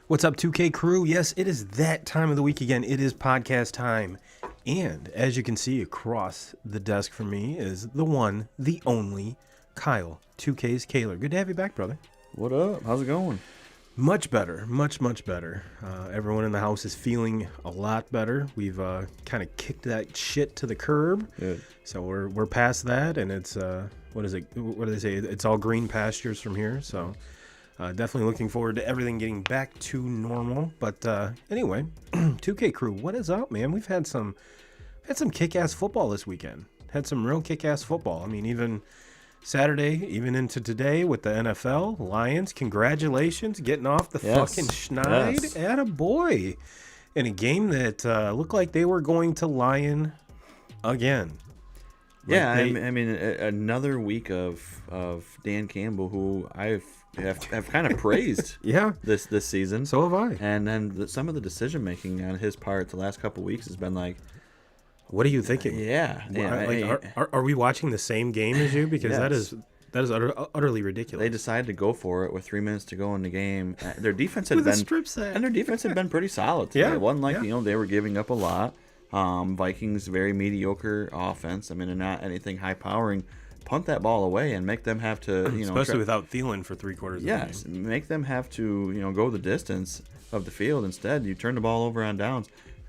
What's up, 2K crew? Yes, it is that time of the week again. It is podcast time. And as you can see across the desk from me is the one, the only, Kyle, 2K's Kaler. Good to have you back, brother. What up? How's it going? Much better. Much better. Everyone in the house is feeling a lot better. We've kind of kicked that shit to the curb. Good. So we're past that, and it's, what is it? What do they say? It's all green pastures from here, so... definitely looking forward to everything getting back to normal. But anyway, 2K crew, what is up, man? We've had some kick-ass football this weekend. Had some real kick-ass football. I mean, even Saturday, even into today with the NFL, Lions, congratulations, getting off the fucking schneid. Yes. Attaboy. In a game that looked like they were going to Lion again. Yeah, I mean, another week of Dan Campbell, who I've kind of praised Yeah, this season. so have I. And then some of the decision making on his part the last couple of weeks has been like, What are you thinking? Are we watching the same game as you? Because Yes. that is utterly ridiculous. they decided to go for it with 3 minutes to go in the game. Their defense had With a been strip sack. and their defense had been pretty solid today. Yeah, It wasn't like yeah. they were giving up a lot. Vikings very mediocre offense. I mean, not anything high powering. punt that ball away and make them have to, especially without Thielen for 3/4 of the game. Yes, make them have to, go the distance of the field. Instead, you turn the ball over on downs,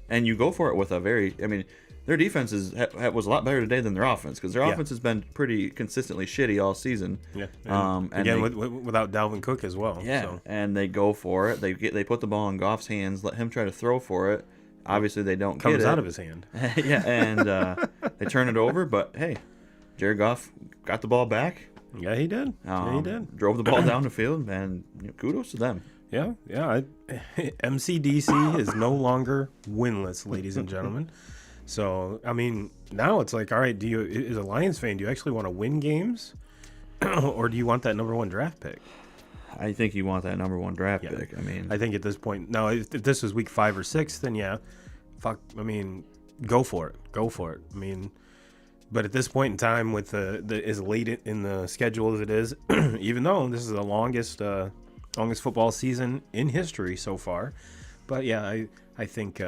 and you go for it with a very. I mean, their defense was a lot better today than their offense, because their offense has been pretty consistently shitty all season. Yeah. And again, without Dalvin Cook as well. Yeah. So. And they go for it. They put the ball in Goff's hands, let him try to throw for it. Obviously, they don't Comes get it. out of his hand. Yeah, and they turn it over. But hey, Jared Goff got the ball back. Yeah, he did. He did. Drove the ball down the field, and kudos to them. Yeah. MCDC is no longer winless, ladies and gentlemen. So, I mean, now it's like, all right, as a Lions fan, do you actually want to win games? Or do you want that number 1 draft pick? I think you want that number 1 draft pick. I mean, I think at this point, now, if this was week 5 or 6, then yeah, go for it. Go for it. I mean, but at this point in time, with as late in the schedule as it is, even though this is the longest football season in history so far, but yeah, I think.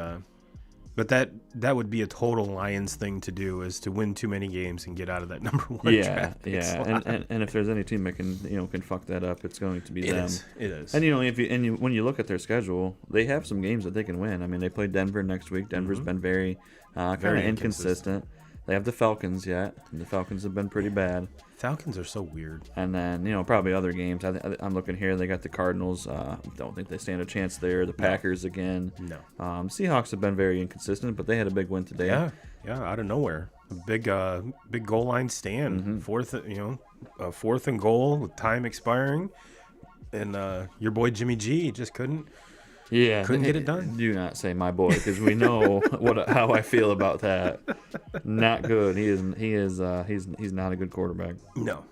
But that would be a total Lions thing to do, is to win too many games and get out of that number 1 draft pick slot. And if there's any team that can fuck that up, it's going to be them. It is. And when you look at their schedule, they have some games that they can win. I mean, they play Denver next week. Denver's been very kind of inconsistent. They have the Falcons yet. And the Falcons have been pretty bad. Falcons are so weird. And then, probably other games. I'm looking here. They got the Cardinals. Don't think they stand a chance there. The Packers again. No. Seahawks have been very inconsistent, but they had a big win today. Yeah, out of nowhere. A big goal line stand. Fourth and goal with time expiring. And your boy Jimmy G just couldn't get it done. Do not say my boy, because we know how I feel about that. Not good. He's not a good quarterback. No.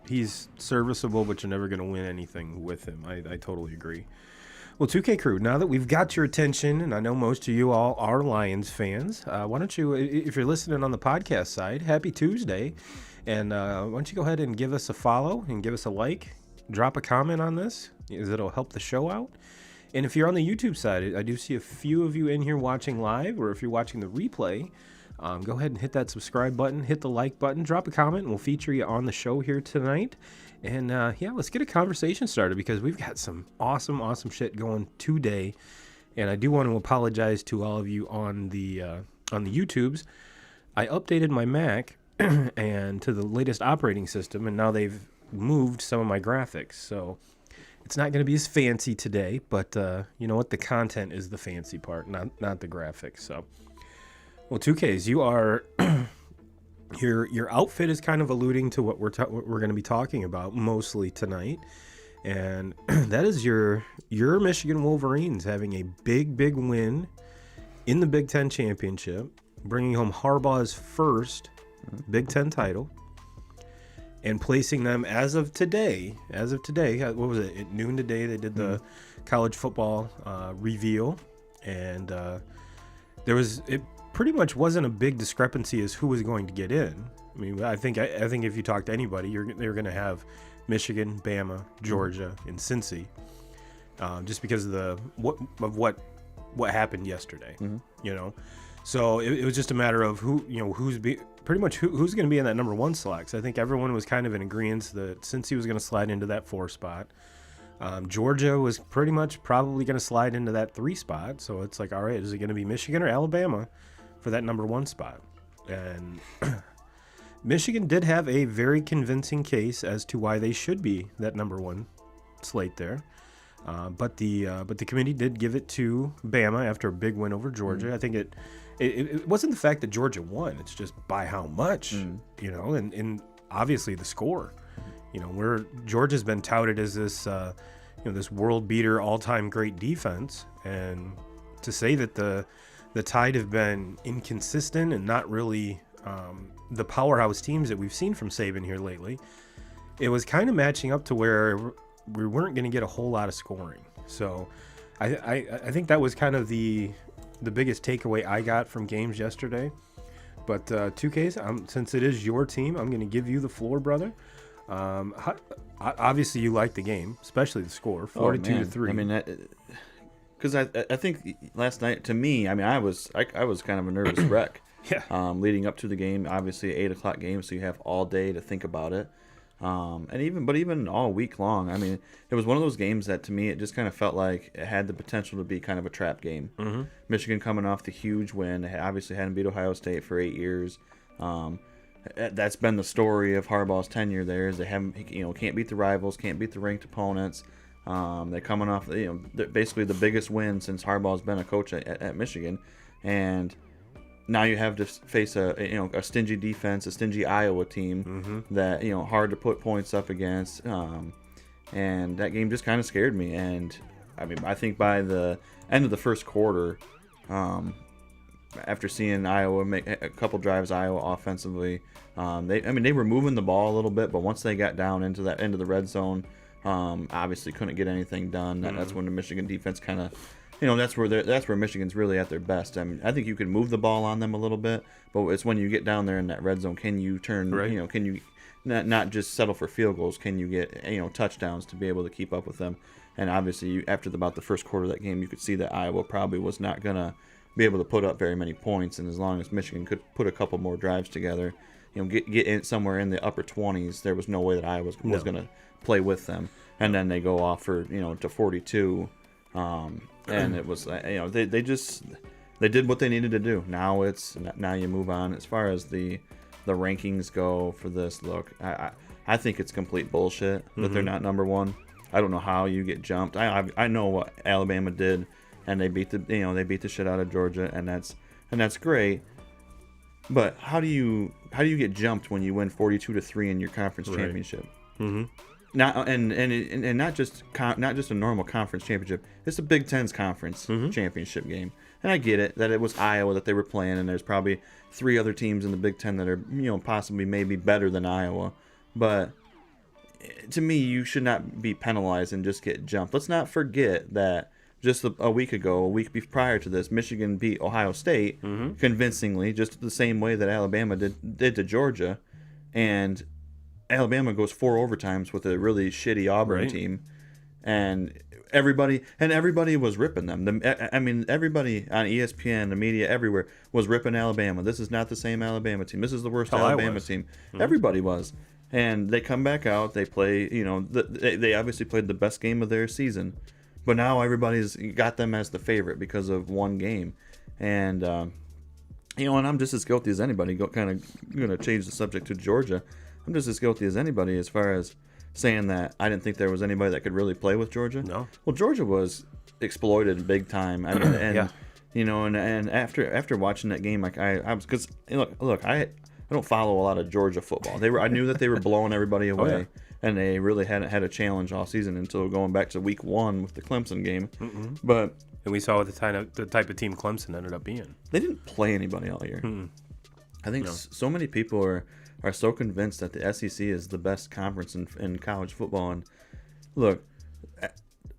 He's serviceable, but you're never going to win anything with him. I totally agree. Well, 2K Crew, now that we've got your attention, and I know most of you all are Lions fans, why don't you, if you're listening on the podcast side, happy Tuesday, and why don't you go ahead and give us a follow and give us a like, drop a comment on this, as it'll help the show out. And if you're on the YouTube side, I do see a few of you in here watching live, or if you're watching the replay, go ahead and hit that subscribe button, hit the like button, drop a comment, and we'll feature you on the show here tonight. And let's get a conversation started, because we've got some awesome shit going today. And I do want to apologize to all of you on the YouTubes. I updated my Mac and to the latest operating system, and now they've moved some of my graphics. So it's not going to be as fancy today, but you know what? The content is the fancy part, not the graphics. So, well, 2Ks, you are your outfit is kind of alluding to what we're going to be talking about mostly tonight, and that is your Michigan Wolverines having a big win in the Big Ten championship, bringing home Harbaugh's first Big Ten title. And placing them as of today, what was it? At noon today, they did the college football reveal, and it pretty much wasn't a big discrepancy as who was going to get in. I mean, I think if you talk to anybody, they're going to have Michigan, Bama, Georgia, and Cincy, just because of what happened yesterday. So it was just a matter of who's going to be in that number 1 slot. So I think everyone was kind of in agreement that Cincy was going to slide into that 4 spot. Georgia was pretty much probably going to slide into that 3 spot. So it's like, all right, is it going to be Michigan or Alabama for that number 1 spot? And Michigan did have a very convincing case as to why they should be that number 1 slate there. But the committee did give it to Bama after a big win over Georgia. I think it wasn't the fact that Georgia won; it's just by how much, and obviously the score. Where Georgia's been touted as this, this world beater, all-time great defense, and to say that the Tide have been inconsistent and not really the powerhouse teams that we've seen from Saban here lately, it was kind of matching up to where we weren't going to get a whole lot of scoring. So I think that was kind of the biggest takeaway I got from games yesterday. But 2Ks, since it is your team, I'm going to give you the floor, brother. Obviously, you like the game, especially the score, 42-3. I mean, because I think last night, to me, I mean, I was kind of a nervous wreck Yeah. leading up to the game. Obviously, 8 o'clock game, so you have all day to think about it. Even all week long. I mean, it was one of those games that to me it just kind of felt like it had the potential to be kind of a trap game. Mm-hmm. Michigan coming off the huge win, they obviously hadn't beat Ohio State for 8 years. That's been the story of Harbaugh's tenure. There is they haven't, can't beat the rivals, can't beat the ranked opponents. They're coming off, basically the biggest win since Harbaugh's been a coach at Michigan, and now you have to face a stingy defense, a stingy Iowa team that hard to put points up against, and that game just kind of scared me. And I mean, I think by the end of the first quarter, after seeing Iowa make a couple drives, Iowa offensively, they were moving the ball a little bit, but once they got down into that end of the red zone, obviously couldn't get anything done. That's when the Michigan defense kind of. That's where Michigan's really at their best. I mean, I think you can move the ball on them a little bit, but it's when you get down there in that red zone, can you turn, right. Can you not just settle for field goals? Can you get, touchdowns to be able to keep up with them? And obviously, after about the first quarter of that game, you could see that Iowa probably was not gonna be able to put up very many points. And as long as Michigan could put a couple more drives together, get in somewhere in the upper 20s, there was no way that Iowa was gonna play with them. And then they go off for to 42. And it was they did what they needed to do. Now you move on. As far as the rankings go for this, look, I think it's complete bullshit that they're not number one. I don't know how you get jumped. I know what Alabama did, and they beat the shit out of Georgia, and that's great. But how do you get jumped when you win 42-3 in your conference championship? Mm-hmm. Not and not just a normal conference championship. It's the Big Ten's conference championship game. And I get it that it was Iowa that they were playing, and there's probably 3 other teams in the Big Ten that are possibly maybe better than Iowa. But to me, you should not be penalized and just get jumped. Let's not forget that just a week prior to this, Michigan beat Ohio State convincingly, just the same way that Alabama did to Georgia, and Alabama goes 4 overtimes with a really shitty Auburn team, and everybody was ripping them. Everybody on ESPN, the media, everywhere was ripping Alabama. This is not the same Alabama team. This is the worst Alabama team. Everybody was, and they come back out. They play. They obviously played the best game of their season, but now everybody's got them as the favorite because of one game, and and I'm just as guilty as anybody. Kind of going to change the subject to Georgia. I'm just as guilty as anybody as far as saying that I didn't think there was anybody that could really play with Georgia. No. Well, Georgia was exploited big time. I mean, and after watching that game, like I was, because look, I don't follow a lot of Georgia football. I knew that they were blowing everybody away, and they really hadn't had a challenge all season until going back to week 1 with the Clemson game. But and we saw what the type of team Clemson ended up being. They didn't play anybody all year. I think so many people are so convinced that the SEC is the best conference in college football. And look,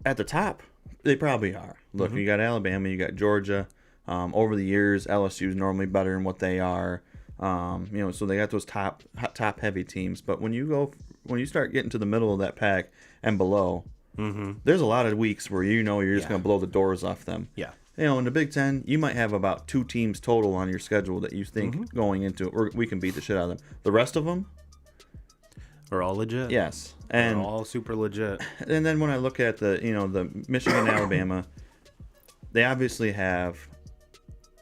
at the top, they probably are. Look, you got Alabama, you got Georgia. Over the years, LSU is normally better than what they are. So they got those top heavy teams. But when you start getting to the middle of that pack and below, there's a lot of weeks where you're just going to blow the doors off them. Yeah. In the Big Ten, you might have about 2 teams total on your schedule that you think going into it, we can beat the shit out of them. The rest of them are all legit. Yes, and they're all super legit. And then when I look at the Michigan, Alabama, they obviously have.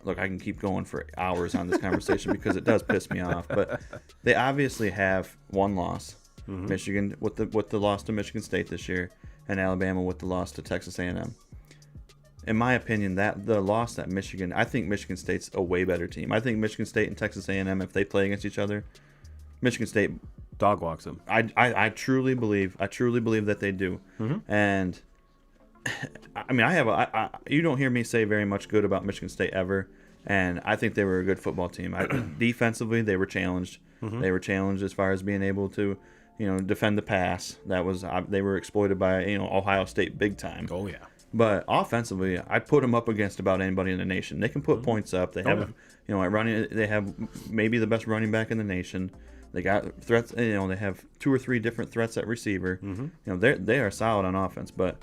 Look, I can keep going for hours on this conversation because it does piss me off, but they obviously have one loss. Michigan with the loss to Michigan State this year, and Alabama with the loss to Texas A&M. In my opinion, that the loss that Michigan, I think Michigan State's a way better team. I think Michigan State and Texas A&M, if they play against each other, Michigan State dog walks them. I truly believe that they do. And I mean, you don't hear me say very much good about Michigan State ever, and I think they were a good football team. Defensively, they were challenged. They were challenged as far as being able to, defend the pass. They were exploited by Ohio State big time. Oh yeah. But offensively, I put them up against about anybody in the nation. They can put points up. They have, at running, they have maybe the best running back in the nation. They got threats. They have 2 or 3 different threats at receiver. They are solid on offense. But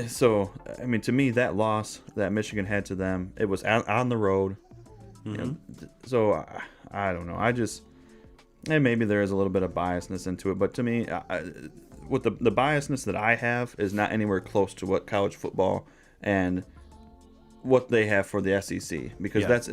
so, I mean, to me, that loss that Michigan had to them, it was on the road. You know, so I don't know. And maybe there is a little bit of biasness into it, but to me, with the biasness that I have is not anywhere close to what college football and what they have for the SEC, because that's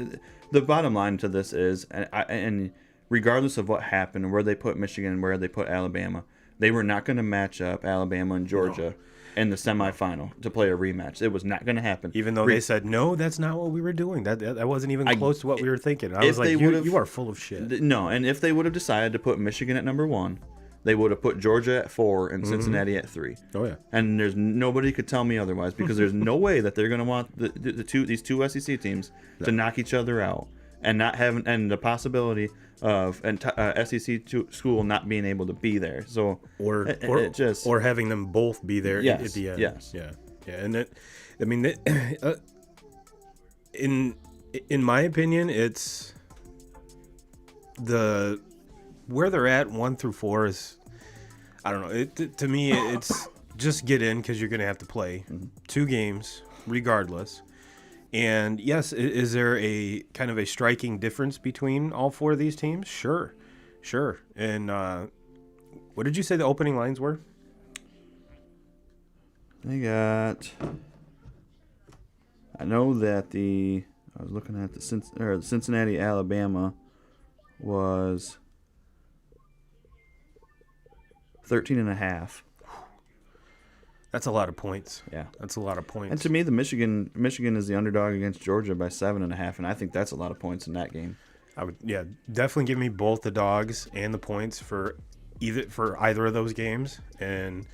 the bottom line to this is, and regardless of what happened, where they put Michigan and where they put Alabama, they were not going to match up Alabama and Georgia in the semifinal to play a rematch. It was not going to happen. Even though they said, no, that's not what we were doing. That wasn't even close to what we were thinking. I was like, you are full of shit. No, and if they would have decided to put Michigan at number 1, they would have put Georgia at 4 and Cincinnati at 3. Oh, yeah. And there's nobody could tell me otherwise, because there's no way that they're going to want these two SEC teams to knock each other out and not have, and the possibility of SEC school not being able to be there. So or having them both be there at the end. Yes. Yeah. And in my opinion, it's where they're at 1 through 4 is, I don't know. To me, it's just get in, because you're going to have to play 2 games regardless. And yes, is there a kind of a striking difference between all 4 of these teams? Sure. And what did you say the opening lines were? I know that I was looking at the Cincinnati, Alabama was 13.5. That's a lot of points. Yeah, that's a lot of points. And to me, the Michigan is the underdog against Georgia by 7.5, and I think that's a lot of points in that game. I would, definitely give me both the dogs and the points for either of those games. And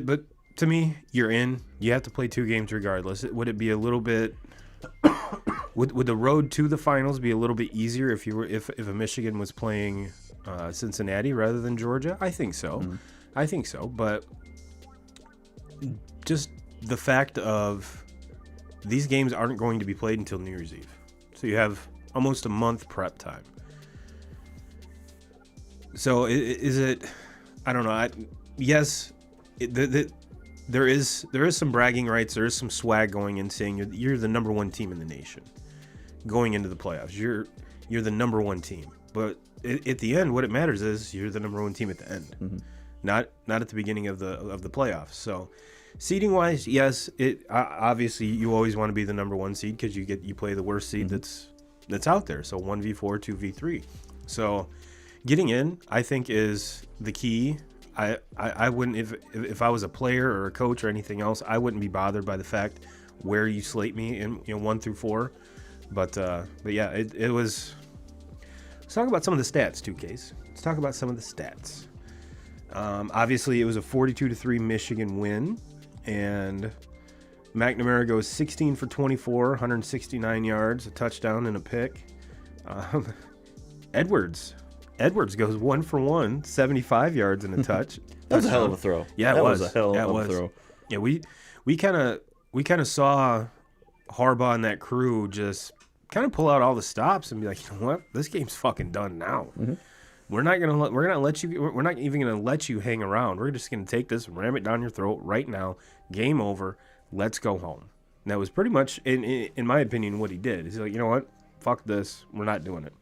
but to me, you're in. You have to play 2 games regardless. Would it be a little bit? Would the road to the finals be a little bit easier if a Michigan was playing Cincinnati rather than Georgia? I think so. I think so, but just the fact of these games aren't going to be played until New Year's Eve. So you have almost a month prep time. So is it, I don't know. Yes, there is some bragging rights. There is some swag going in saying you're the number 1 team in the nation going into the playoffs. You're the number 1 team. But at the end, what it matters is you're the number 1 team at the end. Not at the beginning of the playoffs. So seeding wise, yes, it obviously you always want to be the number 1 seed, because you play the worst seed that's out there. So 1v4, 2v3. So getting in, I think, is the key. I wouldn't, if I was a player or a coach or anything else, I wouldn't be bothered by the fact where you slate me in 1 through 4. But yeah, it was. Let's talk about some of the stats too, Case. Let's talk about some of the stats. Obviously, it was a 42-3 Michigan win, and McNamara goes 16 for 24, 169 yards, a touchdown and a pick. Edwards goes 1 for 1, 75 yards and a touch. That was a hell of a throw. Yeah, that was a hell of a throw. Yeah, we kind of saw Harbaugh and that crew just kind of pull out all the stops and be like, you know what, this game's fucking done now. We're not even gonna let you hang around. We're just gonna take this, ram it down your throat right now. Game over. Let's go home. And that was pretty much, in my opinion, what he did. He's like, you know what, fuck this. We're not doing it.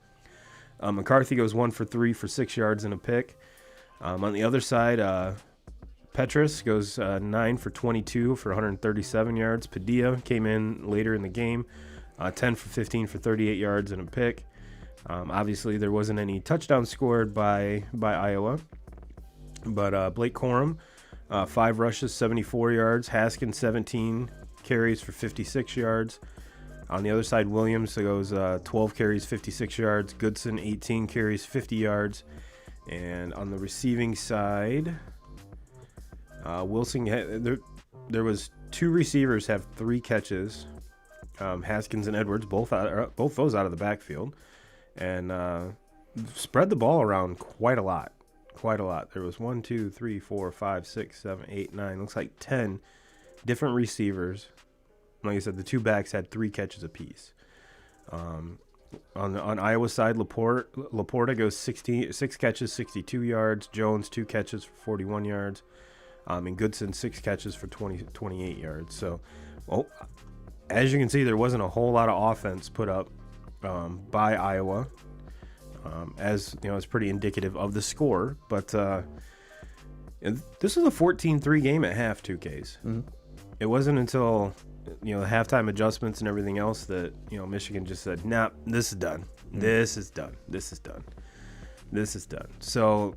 McCarthy goes 1 for 3 for 6 yards and a pick. On the other side, Petrus goes 9 for 22 for 137 yards. Padilla came in later in the game, 10 for 15 for 38 yards and a pick. Obviously, there wasn't any touchdowns scored by Iowa, but Blake Corum, 5 rushes, 74 yards. Haskins, 17 carries for 56 yards. On the other side, Williams goes 12 carries, 56 yards. Goodson, 18 carries, 50 yards. And on the receiving side, Wilson, there was 2 receivers have 3 catches. Haskins and Edwards, both those out of the backfield. And spread the ball around quite a lot. There was 1, 2, 3, 4, 5, 6, 7, 8, 9. Looks like 10 different receivers. Like I said, the 2 backs had 3 catches apiece. On Iowa side, Laporta goes 6 catches, 62 yards. Jones 2 catches for 41 yards. And Goodson 6 catches for 28 yards. So, as you can see, there wasn't a whole lot of offense put up by Iowa. As you know, it's pretty indicative of the score. But and this was a 14-3 game at half, 2Ks. Mm-hmm. It wasn't until the halftime adjustments and everything else that Michigan just said, "Nah, this is done. Mm-hmm. This is done. This is done. This is done." So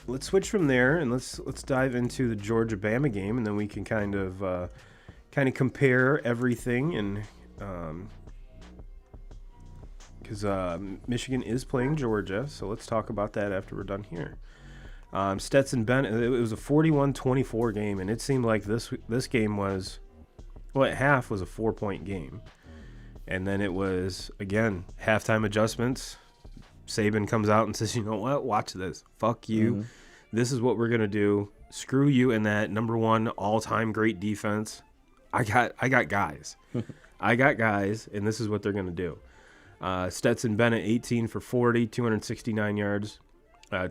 let's switch from there and let's dive into the Georgia-Bama game, and then we can kind of compare everything, and because Michigan is playing Georgia, so let's talk about that after we're done here. Stetson Bennett, it was a 41-24 game, and it seemed like this game was, well, at half was a 4-point game. And then it was, again, halftime adjustments. Saban comes out and says, "You know what? Watch this. Fuck you. Mm-hmm. This is what we're going to do. Screw you and that number one all-time great defense. I got guys. I got guys, and this is what they're going to do." Stetson Bennett, 18 for 40, 269 yards.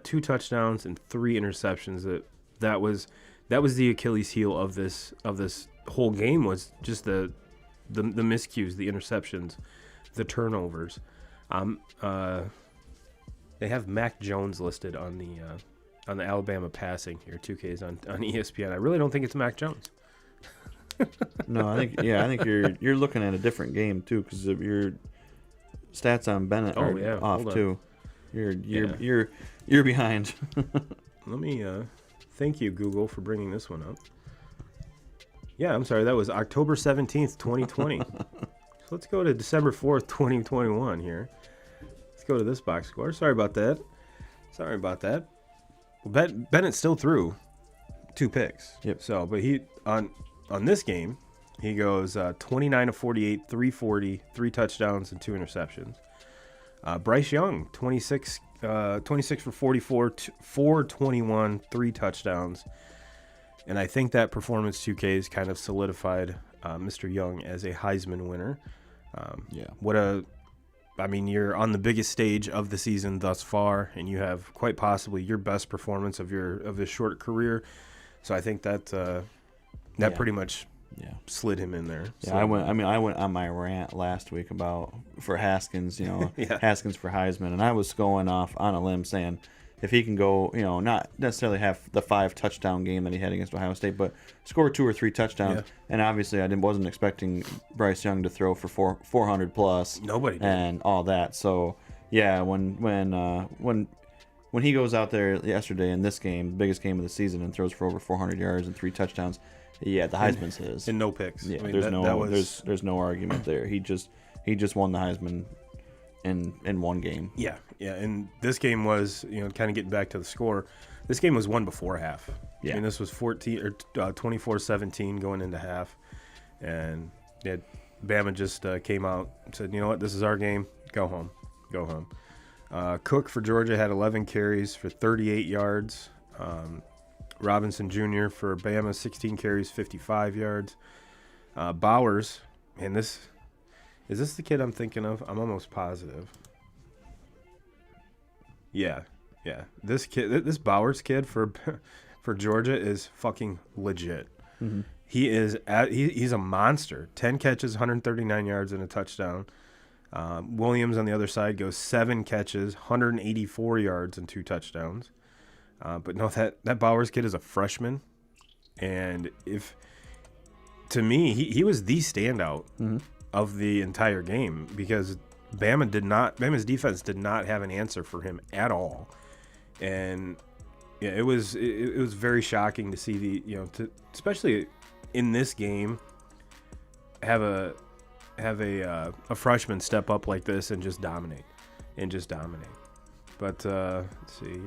2 touchdowns and 3 interceptions. That was the Achilles heel of this whole game, was just the miscues, the interceptions, the turnovers. They have Mac Jones listed on the Alabama passing here, 2Ks on ESPN. I really don't think it's Mac Jones. No, I think you're looking at a different game too, because of your stats on Bennett are off too. You're behind. Let me thank you, Google, for bringing this one up. Yeah, I'm sorry. That was October 17th, 2020. So let's go to December 4th, 2021 here. Let's go to this box score. Sorry about that. Well, Bennett still threw 2 picks. Yep. So, but he on this game, he goes 29 of 48, 340, 3 touchdowns, and 2 interceptions. Bryce Young, 26 for 44, 421, 3 touchdowns. And I think that performance 2Ks kind of solidified Mr. Young as a Heisman winner. You're on the biggest stage of the season thus far, and you have quite possibly your best performance of his short career. So I think that pretty much slid him in there. Yeah, so, I went on my rant last week for Haskins, Haskins for Heisman, and I was going off on a limb saying if he can go, not necessarily have the 5 touchdown game that he had against Ohio State, but score 2 or 3 touchdowns. Yeah. And obviously, I wasn't expecting Bryce Young to throw for 400 plus. Nobody did. And all that. So yeah, when he goes out there yesterday in this game, the biggest game of the season, and throws for over 400 yards and 3 touchdowns. Yeah, the Heisman's his. And no picks. Yeah, there's no argument there. He just won the Heisman in one game. Yeah, and this game was, kind of getting back to the score, this game was won before half. Yeah. I mean, this was 24-17 going into half, and Bama just came out and said, "You know what, this is our game. Go home. Cook for Georgia had 11 carries for 38 yards. Robinson Jr. for Bama, 16 carries, 55 yards. Bowers, and is this the kid I'm thinking of? I'm almost positive. Yeah. This Bowers kid for Georgia is fucking legit. Mm-hmm. He's a monster. 10 catches, 139 yards, and a touchdown. Williams on the other side goes 7 catches, 184 yards, and 2 touchdowns. But no, that Bowers kid is a freshman, and to me he was the standout of the entire game, because Bama's defense did not have an answer for him at all, and yeah, it was very shocking to see especially in this game have a freshman step up like this and just dominate. But let's see,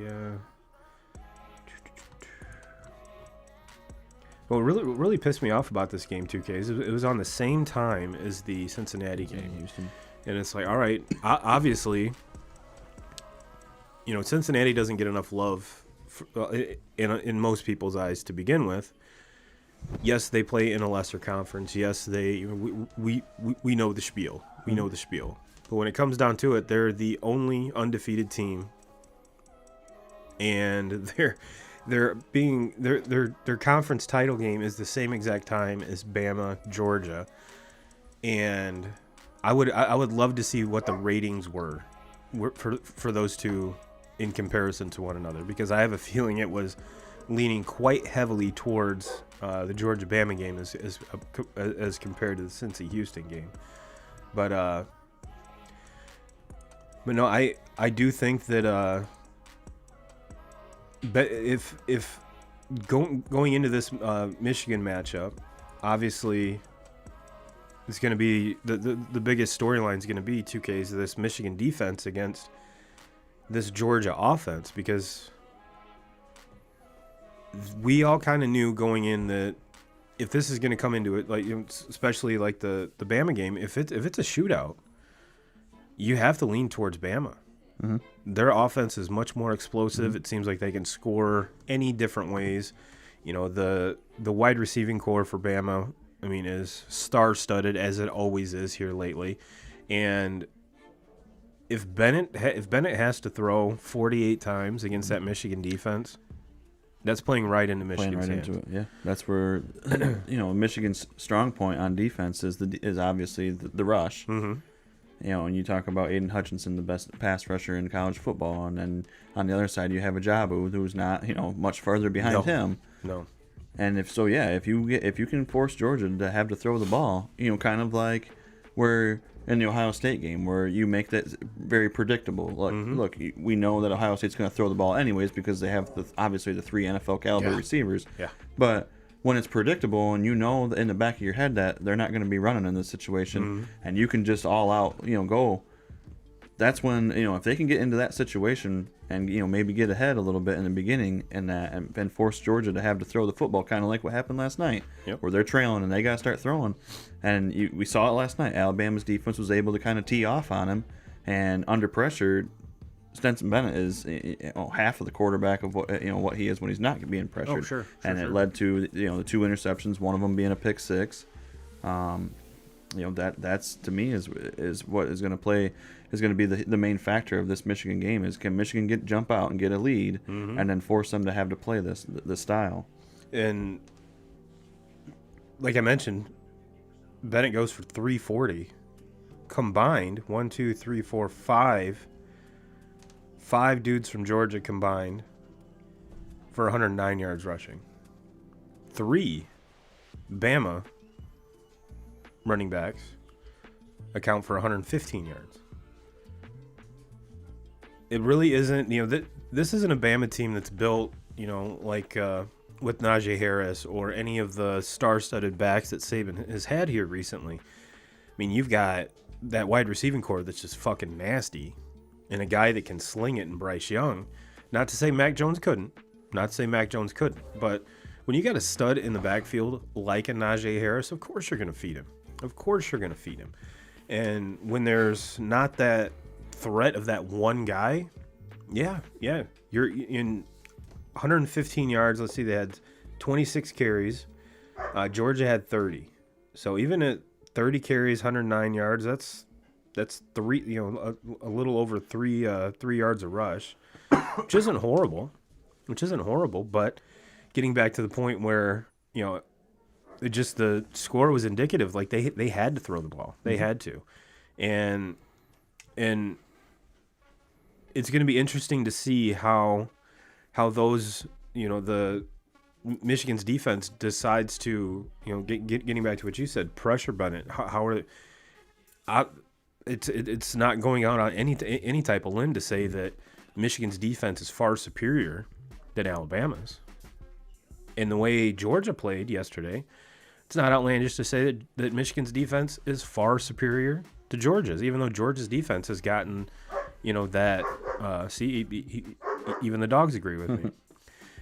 What really pissed me off about this game, 2K, is it was on the same time as the Cincinnati game. Houston. And it's like, all right, obviously, Cincinnati doesn't get enough love in most people's eyes to begin with. Yes, they play in a lesser conference. Yes, we know the spiel. We know the spiel. But when it comes down to it, they're the only undefeated team, and their conference title game is the same exact time as Bama, Georgia, and I would love to see what the ratings were for those two in comparison to one another, because I have a feeling it was leaning quite heavily towards the Georgia Bama game as compared to the Cincy Houston game. But no, I do think that if going into this Michigan matchup, obviously it's going to be the biggest storyline is going to be 2K's this Michigan defense against this Georgia offense, because we all kind of knew going in that if this is going to come into it, like especially like the Bama game, if it's a shootout, you have to lean towards Bama. Mm-hmm. Their offense is much more explosive. Mm-hmm. It seems like they can score any different ways. You know, the wide receiving core for Bama, I mean, is star-studded, as it always is here lately. And if Bennett has to throw 48 times against that Michigan defense, that's playing right into Michigan's hands. Into it, yeah. That's where Michigan's strong point on defense is obviously the rush. Mm-hmm. And you talk about Aiden Hutchinson, the best pass rusher in college football, and then on the other side you have Ajabu, who's not much further behind him. No. And if you can force Georgia to have to throw the ball, kind of like where in the Ohio State game where you make that very predictable. Look, we know that Ohio State's going to throw the ball anyways because they have obviously the 3 NFL caliber receivers. Yeah. But when it's predictable and in the back of your head that they're not going to be running in this situation, and you can just all out, go. That's when if they can get into that situation and maybe get ahead a little bit in the beginning and force Georgia to have to throw the football, kind of like what happened last night, where they're trailing and they got to start throwing. And we saw it last night. Alabama's defense was able to kind of tee off on him, and under pressure, Stetson Bennett is half of the quarterback of what he is when he's not being pressured. Oh, sure. And it led to the 2 interceptions, one of them being a pick six. That's to me is what is going to be the main factor of this Michigan game is can Michigan jump out and get a lead and then force them to have to play this style. And like I mentioned, Bennett goes for 340 combined. 1, 2, 3, 4, 5. 5 dudes from Georgia combined for 109 yards rushing. 3 Bama running backs account for 115 yards. It really isn't, this isn't a Bama team that's built, like with Najee Harris or any of the star-studded backs that Saban has had here recently. I mean, you've got that wide receiving core that's just fucking nasty, and a guy that can sling it in Bryce Young. Not to say Mac Jones couldn't, but when you got a stud in the backfield like a Najee Harris, of course you're going to feed him. And when there's not that threat of that one guy, you're in 115 yards. Let's see, they had 26 carries. Georgia had 30. So even at 30 carries, 109 yards, that's 3, a little over 3 yards a rush, which isn't horrible. But getting back to the point where the score was indicative, like they had to throw the ball, they had to, and it's going to be interesting to see how those the Michigan's defense decides to getting back to what you said, pressure Bennett. How are it's not going out on any type of limb to say that Michigan's defense is far superior than Alabama's. In the way Georgia played yesterday, it's not outlandish to say that Michigan's defense is far superior to Georgia's, even though Georgia's defense has gotten, that. Even the dogs agree with me.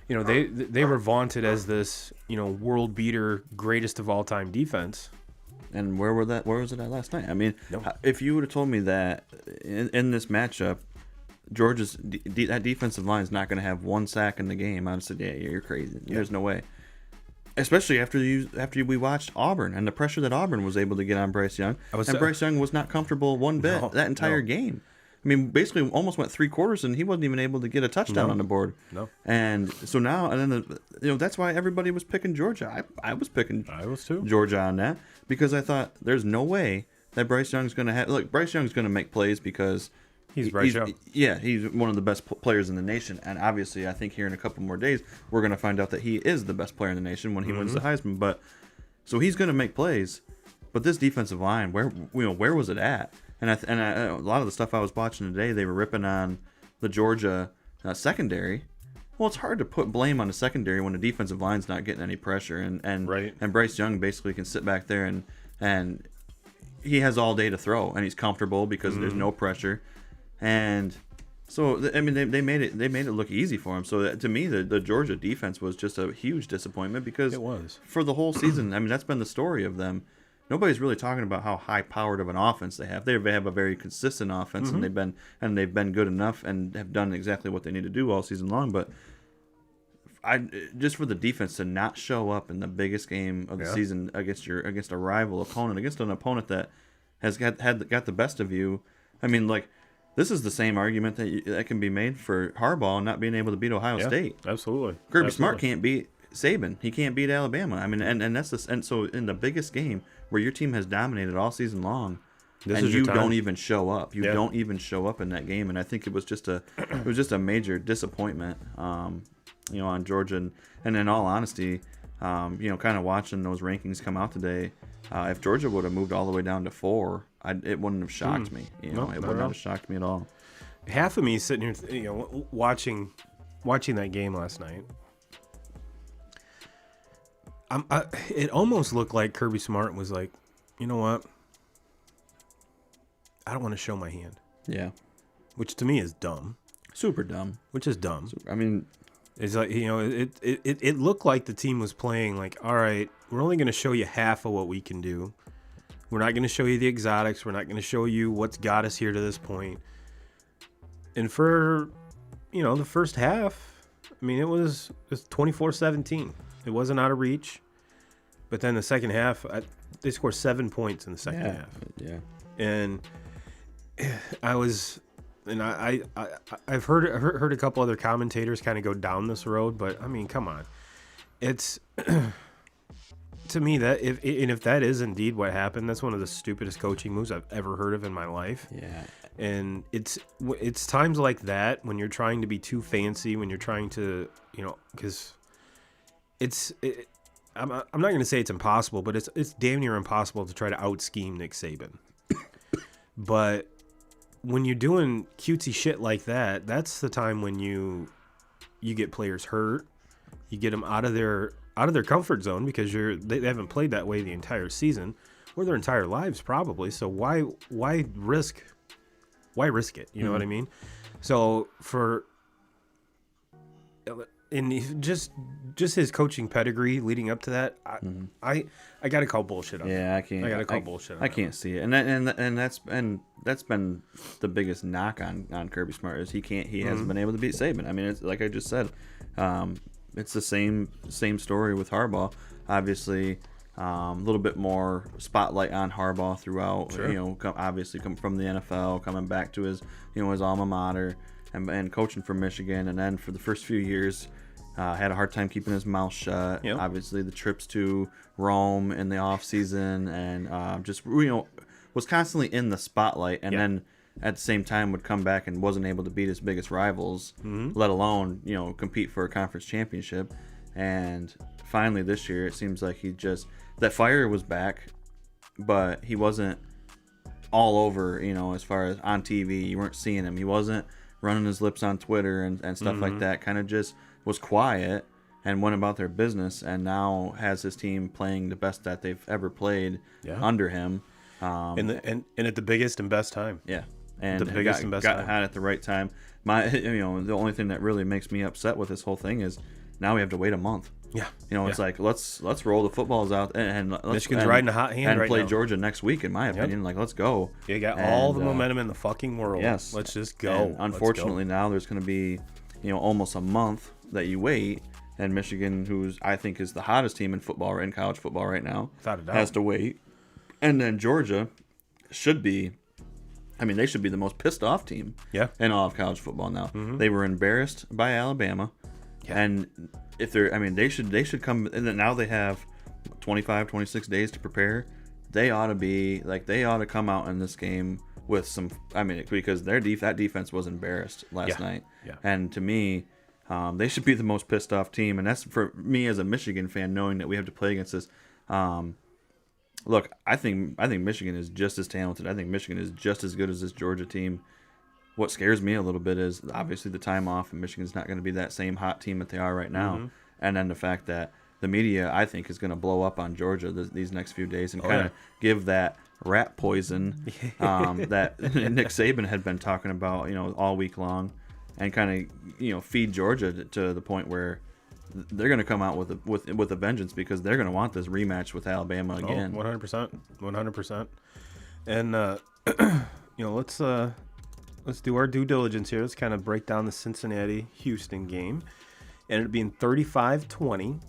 They were vaunted as this, world beater, greatest of all time defense. And where was it at last night? I mean, if you would have told me that in this matchup, Georgia's that defensive line is not going to have 1 sack in the game, I'd say, yeah, you're crazy. Yeah. There's no way. Especially after we watched Auburn and the pressure that Auburn was able to get on Bryce Young. Bryce Young was not comfortable one bit that entire game. I mean, basically almost went 3 quarters and he wasn't even able to get a touchdown on the board. No. And so now, and then that's why everybody was picking Georgia. I was picking I was too. Georgia on that because I thought there's no way that Bryce Young's going to have. Look, Bryce Young's going to make plays because He's Bryce Young. Yeah, he's one of the best players in the nation, and obviously, I think here in a couple more days, we're going to find out that he is the best player in the nation when he wins the Heisman. But so he's going to make plays, but this defensive line, where was it at? And a lot of the stuff I was watching today, they were ripping on the Georgia secondary. Well, it's hard to put blame on the secondary when the defensive line's not getting any pressure, and Bryce Young basically can sit back there and he has all day to throw, and he's comfortable because there's no pressure. And so, I mean, they made it look easy for him. So to me, the Georgia defense was just a huge disappointment because It was. for the whole season. I mean, that's been the story of them. Nobody's really talking about how high powered of an offense they have. They have a very consistent offense, and they've been good enough and have done exactly what they need to do all season long. But just for the defense to not show up in the biggest game of the season against a rival opponent, against an opponent that has got the best of you. I mean, like, this is the same argument that can be made for Harbaugh not being able to beat Ohio State. Absolutely. Kirby Smart can't beat Saban. He can't beat Alabama. I mean, and that's the, and so in the biggest game where your team has dominated all season long, you don't even show up. You don't even show up in that game, and I think it was just a major disappointment, on Georgia. And in all honesty, kind of watching those rankings come out today, if Georgia would have moved all the way down to 4, it wouldn't have shocked me. It would not have shocked me at all. Half of me sitting here, watching that game last night. It almost looked like Kirby Smart was like, you know what? I don't want to show my hand. Yeah. Which to me is dumb. Super dumb. Which is dumb. I mean, it's like, it looked like the team was playing like, all right, we're only going to show you half of what we can do. We're not going to show you the exotics. We're not going to show you what's got us here to this point. And for, the first half, I mean, it was 24-17. It wasn't out of reach. But then the second half, they scored 7 points in the second half. Yeah. And I've heard a couple other commentators kind of go down this road, but I mean, come on. It's to me that if that is indeed what happened, that's one of the stupidest coaching moves I've ever heard of in my life. Yeah. And it's times like that when you're trying to be too fancy, when you're trying to, because I'm not going to say it's impossible, but it's damn near impossible to try to out-scheme Nick Saban. But when you're doing cutesy shit like that, that's the time when you get players hurt. You get them out of their comfort zone because they haven't played that way the entire season or their entire lives probably. So why risk it? You know what I mean? So in just his coaching pedigree leading up to that, I gotta call bullshit on it. Yeah, I can't. I gotta call bullshit on I can't see it, and that's been the biggest knock on Kirby Smart is he hasn't been able to beat Saban. I mean, it's like I just said, it's the same story with Harbaugh. Obviously, a little bit more spotlight on Harbaugh throughout. Sure. Obviously come from the NFL, coming back to his his alma mater, and coaching for Michigan, and then for the first few years. Had a hard time keeping his mouth shut. Yep. Obviously, the trips to Rome in the off season, and just was constantly in the spotlight. And then at the same time would come back and wasn't able to beat his biggest rivals, let alone compete for a conference championship. And finally this year, it seems like that fire was back, but he wasn't all over. As far as on TV, you weren't seeing him. He wasn't running his lips on Twitter and stuff like that. Kind of just was quiet and went about their business, and now has his team playing the best that they've ever played under him. And at the biggest and best time. Yeah, and the biggest and best got time. hot at the right time. The only thing that really makes me upset with this whole thing is now we have to wait a month. Yeah, it's like let's roll the footballs out and Michigan's riding a hot hand and right play now. Georgia next week. In my opinion, let's go. You got all the momentum in the fucking world. Yes, let's just go. And unfortunately, now there's going to be almost a month that you wait, and Michigan, who's I think is the hottest team in football or in college football right now, without a doubt, has to wait. And then Georgia should be, they should be the most pissed off team in all of college football now. They were embarrassed by Alabama, and if they're, they should come. And then now they have 25, 26 days to prepare. they ought to come out in this game with some. I mean, because that defense was embarrassed last night, and to me, they should be the most pissed off team, and that's for me as a Michigan fan, knowing that we have to play against this. Look, I think Michigan is just as talented. I think Michigan is just as good as this Georgia team. What scares me a little bit is obviously the time off, and Michigan's not going to be that same hot team that they are right now. Mm-hmm. And then the fact that the media, I think, is going to blow up on Georgia these next few days and kind of give that rat poison that Nick Saban had been talking about, all week long, and kind of, feed Georgia to the point where they're going to come out with a vengeance, because they're going to want this rematch with Alabama again. 100%. And let's do our due diligence here. Let's kind of break down the Cincinnati-Houston game. Ended up being 35-20.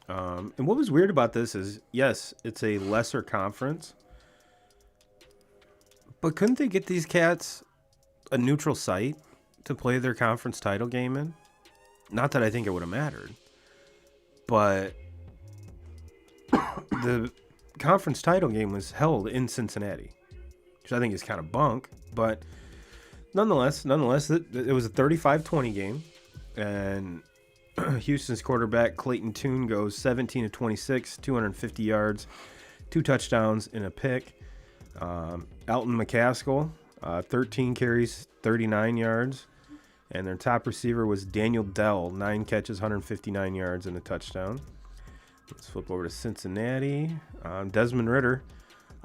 And what was weird about this is, yes, it's a lesser conference, but couldn't they get these cats a neutral site to play their conference title game in? Not that I think it would have mattered, but the conference title game was held in Cincinnati, which I think is kind of bunk, but nonetheless, it was a 35-20 game, and Houston's quarterback Clayton Tune goes 17 of 26, 250 yards, 2 touchdowns, and a pick. Elton McCaskill, 13 carries, 39 yards. And their top receiver was Daniel Dell, 9 catches, 159 yards, and a touchdown. Let's flip over to Cincinnati. Desmond Ridder,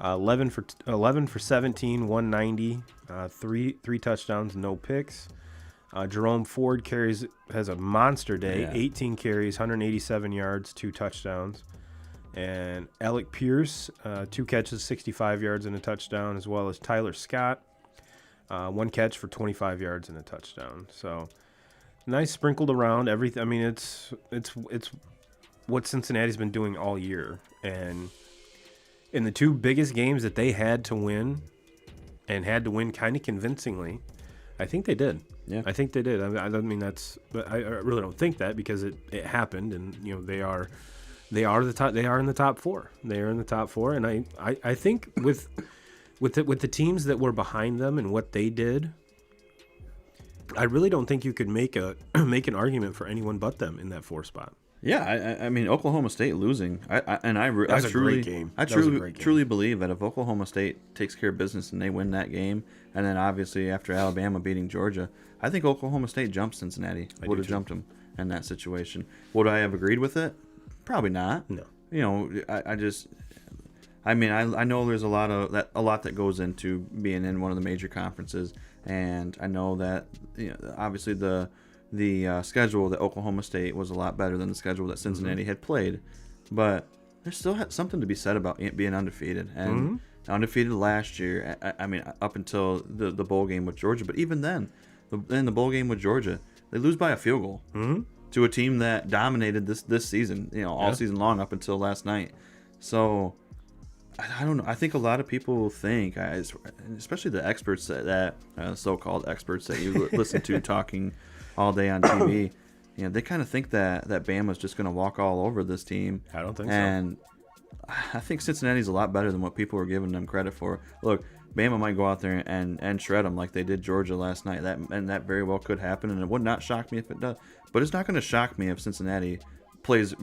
11 for 17, 190, three touchdowns, no picks. Jerome Ford has a monster day, 18 carries, 187 yards, 2 touchdowns. And Alec Pierce, 2 catches, 65 yards, and a touchdown, as well as Tyler Scott. 1 catch for 25 yards and a touchdown. So nice sprinkled around everything. I mean, it's what Cincinnati's been doing all year. And in the 2 biggest games that they had to win, and had to win kind of convincingly, I think they did. Yeah, I think they did. I mean, but I really don't think that, because it happened, and they are the top. They are in the top 4. They are in the top 4, and I think with the teams that were behind them and what they did, I really don't think you could make an argument for anyone but them in that 4 spot. Yeah, I mean, Oklahoma State losing, I truly believe that if Oklahoma State takes care of business and they win that game, and then obviously after Alabama beating Georgia, I think Oklahoma State jumped Cincinnati. Would have jumped them in that situation. Would I have agreed with it? Probably not. No. I know there's a lot that goes into being in one of the major conferences, and I know that obviously the schedule that Oklahoma State was a lot better than the schedule that Cincinnati had played, but there's still something to be said about being undefeated, and undefeated last year. I mean, up until the bowl game with Georgia, but even then, in the bowl game with Georgia, they lose by a field goal to a team that dominated this season, all season long up until last night. So I don't know. I think a lot of people think, especially the experts that so-called experts that you listen to talking all day on TV, they kind of think that Bama's just going to walk all over this team. I don't think so. And I think Cincinnati's a lot better than what people are giving them credit for. Look, Bama might go out there and shred them like they did Georgia last night. That very well could happen, and it would not shock me if it does. But it's not going to shock me if Cincinnati plays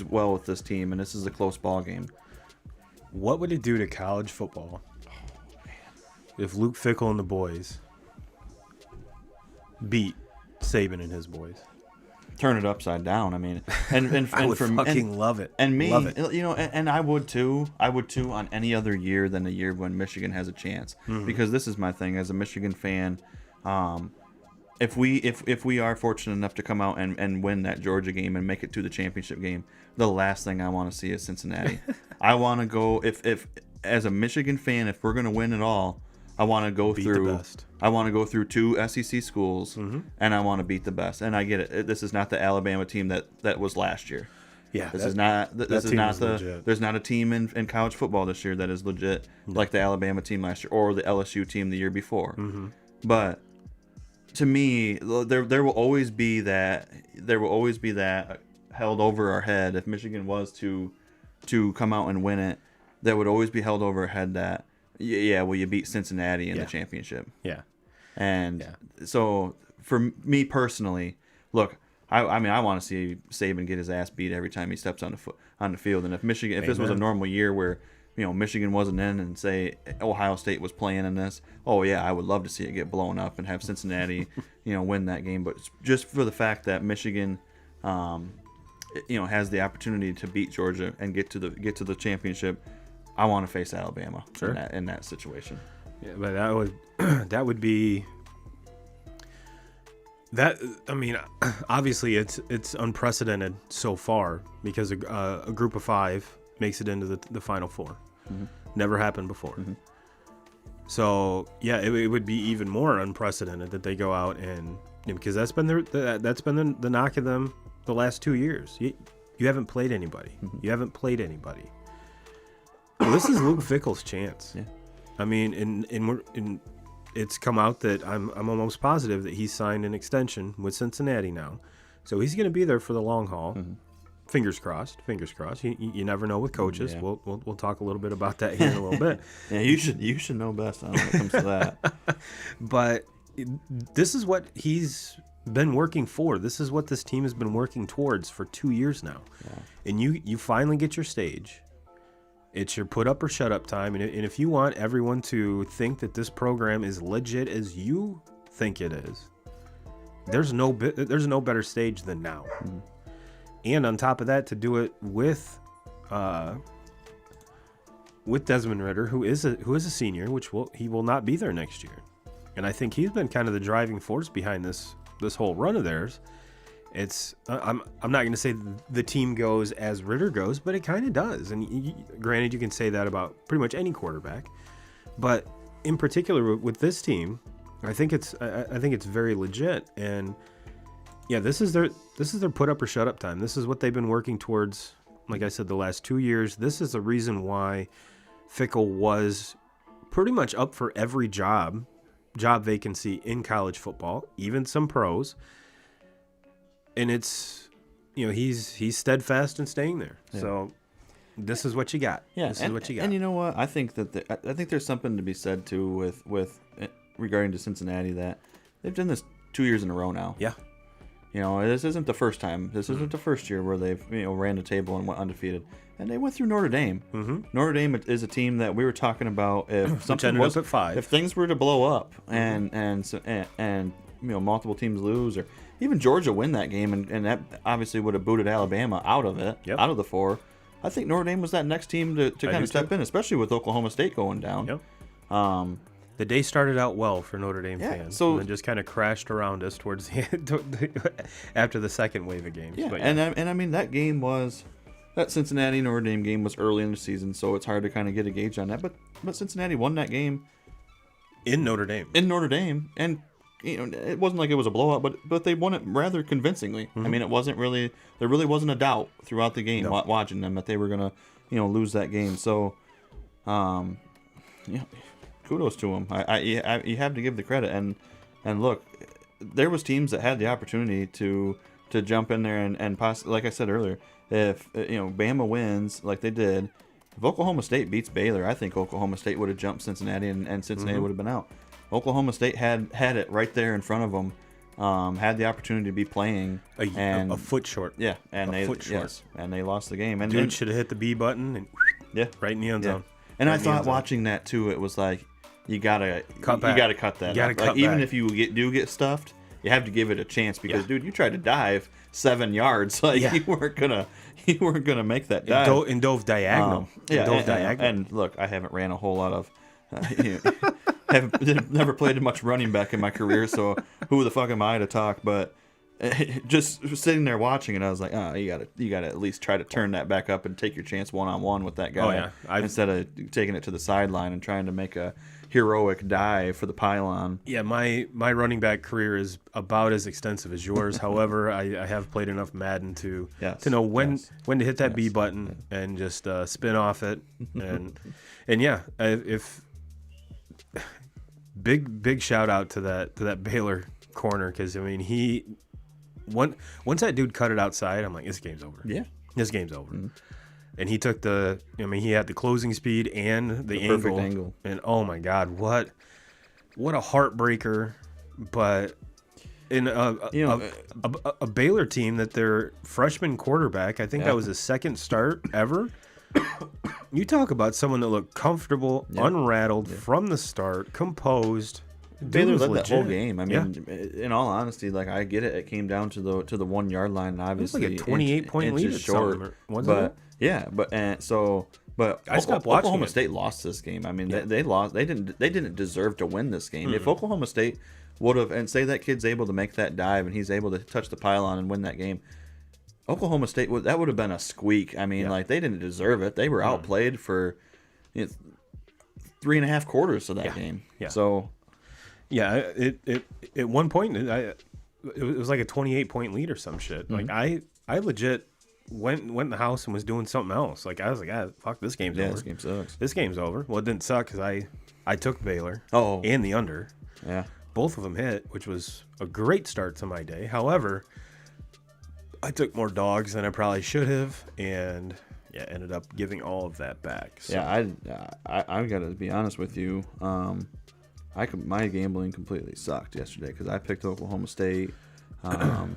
well with this team, and this is a close ball game. What would it do to college football if Luke Fickell and the boys beat Saban and his boys? Turn it upside down. I mean, and I would love it. And me, love it. And I would too. I would too on any other year than a year when Michigan has a chance. Because this is my thing as a Michigan fan. If we are fortunate enough to come out and win that Georgia game and make it to the championship game, the last thing I want to see is Cincinnati. I want to go if as a Michigan fan, if we're going to win it all, I want to go through 2 SEC schools, and I want to beat the best. And I get it. This is not the Alabama team that was last year. Yeah, this is not legit. There's not a team in college football this year that is legit like the Alabama team last year or the LSU team the year before. But to me, there will always be that held over our head if Michigan was to come out and win it. that would always be held over head that, yeah, well, you beat Cincinnati in Yeah. the championship. Yeah. And so for me personally, look, I mean, I want to see Saban get his ass beat every time he steps on the field. And if this was a Amen. normal year where, Michigan wasn't in and say Ohio State was playing in this, oh yeah, I would love to see it get blown up and have Cincinnati, win that game. But just for the fact that Michigan, has the opportunity to beat Georgia and get to the championship, I want to face Alabama in that situation. Yeah, but that would be that. I mean, obviously it's unprecedented so far because a group of 5 makes it into the Final Four. Mm-hmm. Never happened before. Mm-hmm. So yeah, it would be even more unprecedented that they go out and because that's been the knock of them the last 2 years. You haven't played anybody. Mm-hmm. You haven't played anybody. Well, this is Luke Fickell's chance. Yeah. I mean, it's come out that I'm almost positive that he's signed an extension with Cincinnati now, so he's going to be there for the long haul. Mm-hmm. Fingers crossed. You never know with coaches. Yeah. We'll talk a little bit about that here in a little bit. Yeah, you should know best when it comes to that. But this is what he's been working for. This is what this team has been working towards for 2 years now. Yeah. And you finally get your stage. It's your put up or shut up time. And if you want everyone to think that this program is legit as you think it is, there's no better stage than now. Mm-hmm. And on top of that, to do it with Desmond Ridder, who is a senior, he will not be there next year. And I think he's been kind of the driving force behind this whole run of theirs. It's I'm not going to say the team goes as Ridder goes, but it kind of does. And granted, you can say that about pretty much any quarterback, but in particular with this team, I think it's very legit. And yeah, this is their put up or shut up time. This is what they've been working towards. Like I said, the last 2 years. This is the reason why Fickell was pretty much up for every job vacancy in college football, even some pros. And it's, he's steadfast in staying there. Yeah. So this is what you got. Yeah, this is what you got. And you know what? I think there's something to be said too with regarding to Cincinnati that they've done this 2 years in a row now. Yeah. This isn't the first time. This isn't the first year where they've ran the table and went undefeated. And they went through Notre Dame. Mm-hmm. Notre Dame is a team that we were talking about if something ended was up at 5. If things were to blow up and multiple teams lose, or even Georgia win that game, and that obviously would have booted Alabama out of it, out of the 4. I think Notre Dame was that next team to kind of step in, especially with Oklahoma State going down. Yep. The day started out well for Notre Dame fans, so, and then just kind of crashed around us towards the end, after the second wave of games. Yeah, but and I mean that Cincinnati Notre Dame game was early in the season, so it's hard to kind of get a gauge on that. But Cincinnati won that game in Notre Dame, and it wasn't like it was a blowout, but they won it rather convincingly. Mm-hmm. I mean, there really wasn't a doubt throughout the game watching them that they were gonna lose that game. So, kudos to them. You have to give the credit, and look, there was teams that had the opportunity to jump in there and possibly, like I said earlier, if Bama wins like they did, if Oklahoma State beats Baylor, I think Oklahoma State would have jumped Cincinnati and Cincinnati would have been out. Oklahoma State had it right there in front of them, had the opportunity to be playing a foot short. Yeah, and they lost the game. And dude should have hit the B button and right in the end zone. And I thought watching that too, it was like you gotta cut that. Even if you do get stuffed, you have to give it a chance because dude, you tried to dive 7 yards, you weren't gonna make that dive. And dove diagonal. Diagonal. And look, I haven't ran a whole lot of. Have never played much running back in my career, so who the fuck am I to talk? But just sitting there watching it, I was like, you gotta at least try to turn that back up and take your chance one-on-one with that guy, instead of taking it to the sideline and trying to make a heroic dive for the pylon. Yeah, my running back career is about as extensive as yours. However, I have played enough Madden to know when to hit that B button and just spin off it, and if big shout out to that Baylor corner, because I mean once that dude cut it outside, I'm like, this game's over. Yeah, this game's over. and he took he had the closing speed and the perfect angle. And oh my God, what a heartbreaker! But in a Baylor team that their freshman quarterback, I think that was his second start ever. You talk about someone that looked comfortable, unrattled from the start, composed. Baylor led that whole game. I mean, in all honesty, like I get it. It came down to the 1 yard line, and obviously it was like a 28-point lead short. But I stopped watching Oklahoma it. State lost this game. I mean, they lost. They didn't deserve to win this game. If Oklahoma State would have, and say that kid's able to make that dive and he's able to touch the pylon and win that game, Oklahoma State would have been a squeak. I mean, like they didn't deserve it. They were outplayed for 3.5 quarters of that game. Yeah. So. Yeah, it at one point it was like a 28-point lead or some shit. Mm-hmm. Like I legit went in the house and was doing something else. Like I was like, fuck, this game's over. This game sucks. This game's over. Well, it didn't suck because I took Baylor. Oh. And the under. Yeah. Both of them hit, which was a great start to my day. However, I took more dogs than I probably should have, and ended up giving all of that back. So. Yeah, I got to be honest with you. My gambling completely sucked yesterday because I picked Oklahoma State. I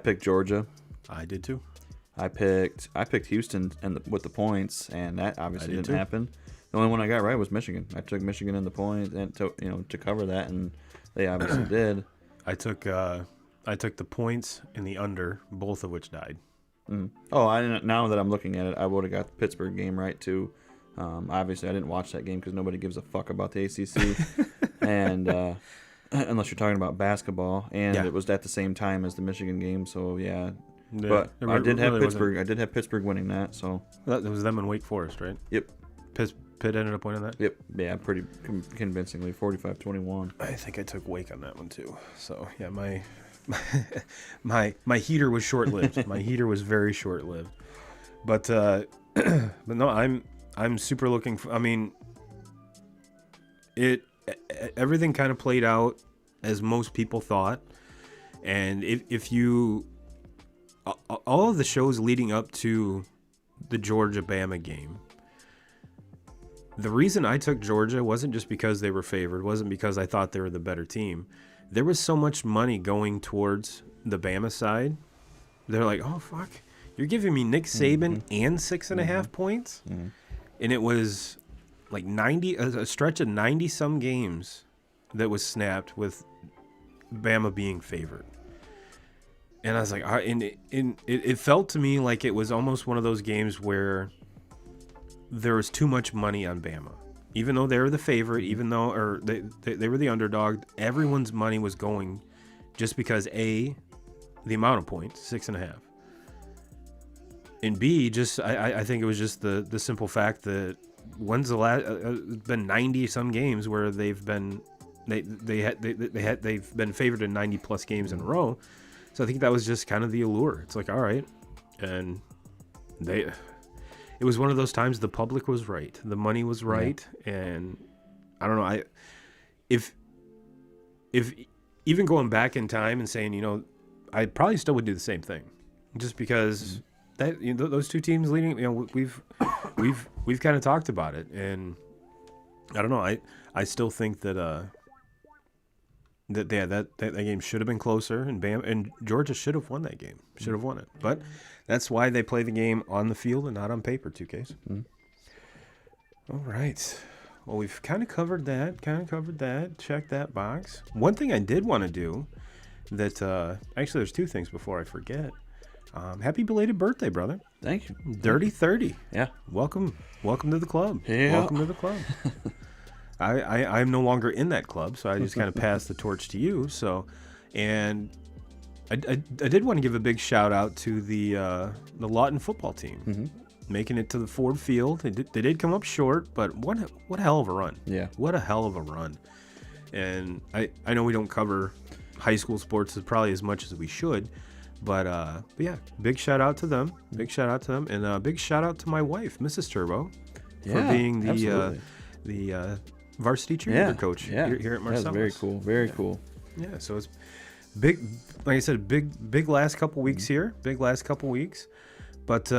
picked Georgia. I did too. I picked Houston with the points, and that obviously didn't happen. The only one I got right was Michigan. I took Michigan in the point and to cover that, and they obviously did. I took the points and the under, both of which died. Mm. Oh, now that I'm looking at it, I would have got the Pittsburgh game right too. Obviously, I didn't watch that game because nobody gives a fuck about the ACC, and unless you're talking about basketball, and it was at the same time as the Michigan game. So but I did have Pittsburgh. I did have Pittsburgh winning that. So that was them in Wake Forest, right? Yep. Pitt ended up winning that. Yep. Yeah, pretty convincingly, 45-21. I think I took Wake on that one too. So yeah, my heater was short lived. My heater was very short lived. But no, I'm super looking for. I mean, everything kind of played out as most people thought, and if you all of the shows leading up to the Georgia-Bama game, the reason I took Georgia wasn't just because they were favored, wasn't because I thought they were the better team. There was so much money going towards the Bama side. They're like, oh fuck, you're giving me Nick Saban and 6.5 points. Mm-hmm. And it was like a stretch of 90 some games that was snapped with Bama being favored. And I was like, it felt to me like it was almost one of those games where there was too much money on Bama. Even though they were the favorite, they were the underdog, everyone's money was going just because A, the amount of points, 6.5. And B, just I think it was just the simple fact that when's the last been 90 some games where they've been they've been favored in 90 plus games in a row. So I think that was just kind of the allure. It's like, all right, and it was one of those times the public was right, the money was right, and I don't know, if even going back in time and saying, I probably still would do the same thing, just because that those two teams leading, we've kind of talked about it, and I don't know, I still think that that game should have been closer, and Georgia should have won that game, should have won it, but that's why they play the game on the field and not on paper, 2Ks. All right. Well, we've kind of covered that, check that box. One thing I did want to do that, actually there's two things before I forget. Happy belated birthday, brother. Thank you. Dirty 30. Yeah. Welcome to the club. Yeah. Welcome to the club. I'm no longer in that club, so I just kind of passed the torch to you. So, and I did want to give a big shout out to the Lawton football team, making it to the Ford Field. They did come up short, but what a hell of a run! Yeah, what a hell of a run. And I know we don't cover high school sports probably as much as we should, but yeah, big shout out to them. Big shout out to them, and big shout out to my wife, Mrs. Turbo, for being the varsity cheerleader coach here at Marcellus. That's very cool. Very cool. Yeah, so it's big, like I said, big last couple weeks here. Big last couple weeks. But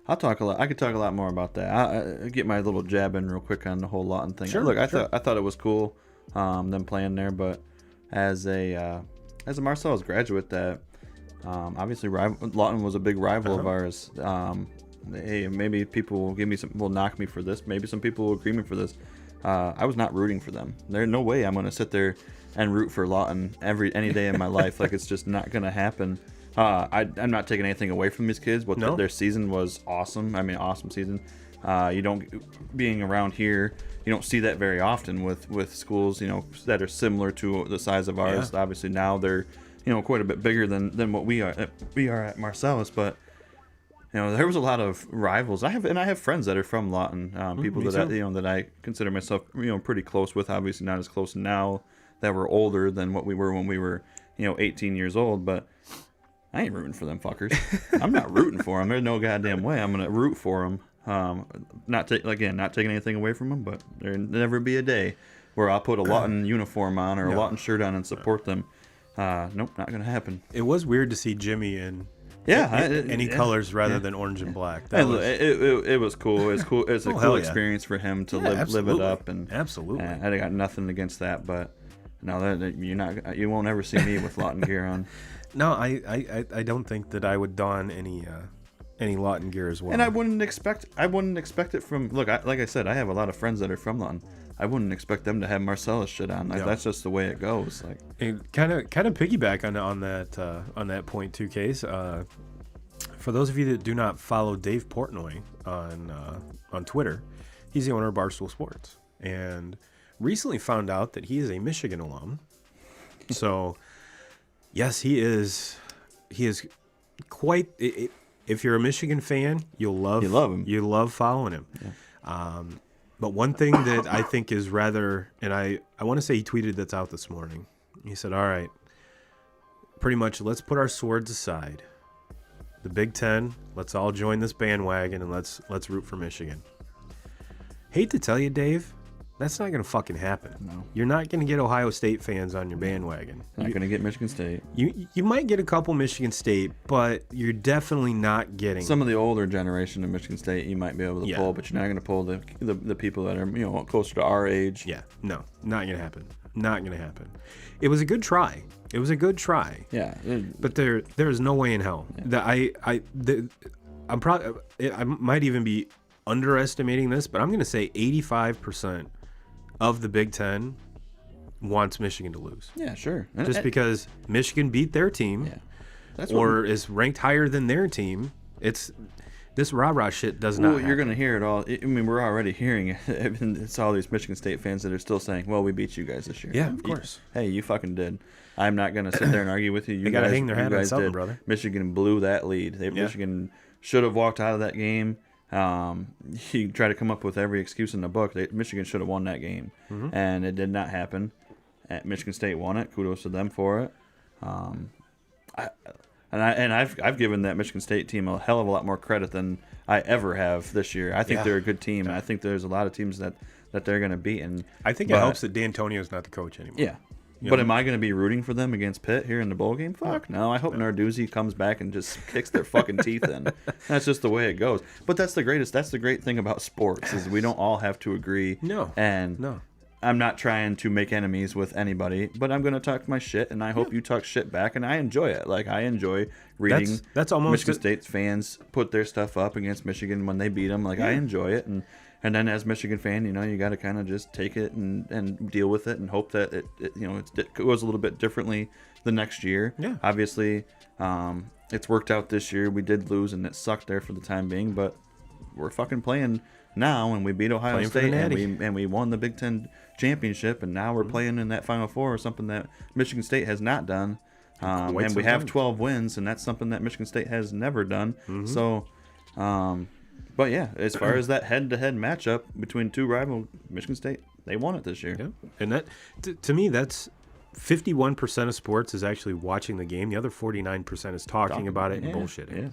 I'll talk a lot. I could talk a lot more about that. I get my little jab in real quick on the whole Lawton thing. Sure, Look, I sure. thought it was cool, them playing there, but as a Marcellus graduate, that obviously Lawton was a big rival of ours. Hey, maybe people will knock me for this. Maybe some people will agree me for this. I was not rooting for them. There's no way I'm going to sit there and root for Lawton any day in my life. Like, it's just not going to happen. I'm not taking anything away from these kids, but their season was awesome. I mean, awesome season. Being around here, you don't see that very often with schools, that are similar to the size of ours. Yeah. Obviously now they're, quite a bit bigger than what we are at Marcellus, but there was a lot of rivals. I have friends that are from Lawton, people that I consider myself, pretty close with. Obviously not as close now that we're older than what we were when we were, 18 years old, but I ain't rooting for them fuckers. I'm not rooting for them. There's no goddamn way I'm gonna root for them. Not taking anything away from them, but there'll never be a day where I'll put a Lawton uniform on or a Lawton shirt on and support them. Nope, not gonna happen. It was weird to see Jimmy in any colors rather than orange and black. It was cool. It's cool. It's a cool yeah. experience for him to live it up, and absolutely. I got nothing against that, but no, you won't ever see me with Lawton gear on. No, I don't think that I would don any Lawton gear as well. And I wouldn't expect it from. Look, like I said, I have a lot of friends that are from Lawton. I wouldn't expect them to have Marcellus shit on. Like, that's just the way it goes. Like, and kind of piggyback on that point too, Case. For those of you that do not follow Dave Portnoy on Twitter, he's the owner of Barstool Sports, and recently found out that he is a Michigan alum. So, yes, he is quite. If you're a Michigan fan, you love him. You love following him. Yeah. But one thing that I think is rather, and I want to say he tweeted that's out this morning. He said, all right, pretty much let's put our swords aside. The Big Ten, let's all join this bandwagon and let's root for Michigan. Hate to tell you, Dave, that's not going to fucking happen. No. You're not going to get Ohio State fans on your bandwagon. Not going to get Michigan State. You might get a couple Michigan State, but you're definitely not getting some of the older generation of Michigan State. You might be able to pull, but you're not going to pull the people that are closer to our age. Yeah, no, not going to happen. Not going to happen. It was a good try. Yeah, but there is no way in hell that I'm probably I might even be underestimating this, but I'm going to say 85% of the Big Ten wants Michigan to lose. Yeah, sure. Just because Michigan beat their team, is ranked higher than their team. It's this rah-rah shit does not. Well, you're going to hear it all. I mean, we're already hearing it. It's all these Michigan State fans that are still saying, "Well, we beat you guys this year." Yeah, of course. Hey, you fucking did. I'm not going to sit there and argue with you. They got to hang their hat on something, brother. Michigan blew that lead. Michigan should have walked out of that game. You try to come up with every excuse in the book. Michigan should have won that game, and it did not happen. Michigan State won it. Kudos to them for it. I've given that Michigan State team a hell of a lot more credit than I ever have this year. I think they're a good team, and I think there's a lot of teams that they're going to beat. And I think it helps that D'Antonio's not the coach anymore. Yeah. But am I going to be rooting for them against Pitt here in the bowl game? Fuck no. I hope Narduzzi comes back and just kicks their fucking teeth in. That's just the way it goes. But that's the great thing about sports is we don't all have to agree. No. And I'm not trying to make enemies with anybody, but I'm going to talk my shit, and I hope you talk shit back, and I enjoy it. Like, I enjoy reading that's almost Michigan State fans put their stuff up against Michigan when they beat them. Like, I enjoy it, and then as Michigan fan, you got to kind of just take it and deal with it and hope that it goes a little bit differently the next year. Yeah. Obviously, it's worked out this year. We did lose, and it sucked there for the time being, but we're fucking playing now, and we beat Ohio State, and we won the Big Ten championship, and now we're playing in that Final Four, or something that Michigan State has not done. And we have 12 wins, and that's something that Michigan State has never done. So, but yeah, as far as that head-to-head matchup between two rival Michigan State, they won it this year. Yeah. And that, to me, that's 51% of sports is actually watching the game. The other 49% is talking about it and bullshitting. Yeah.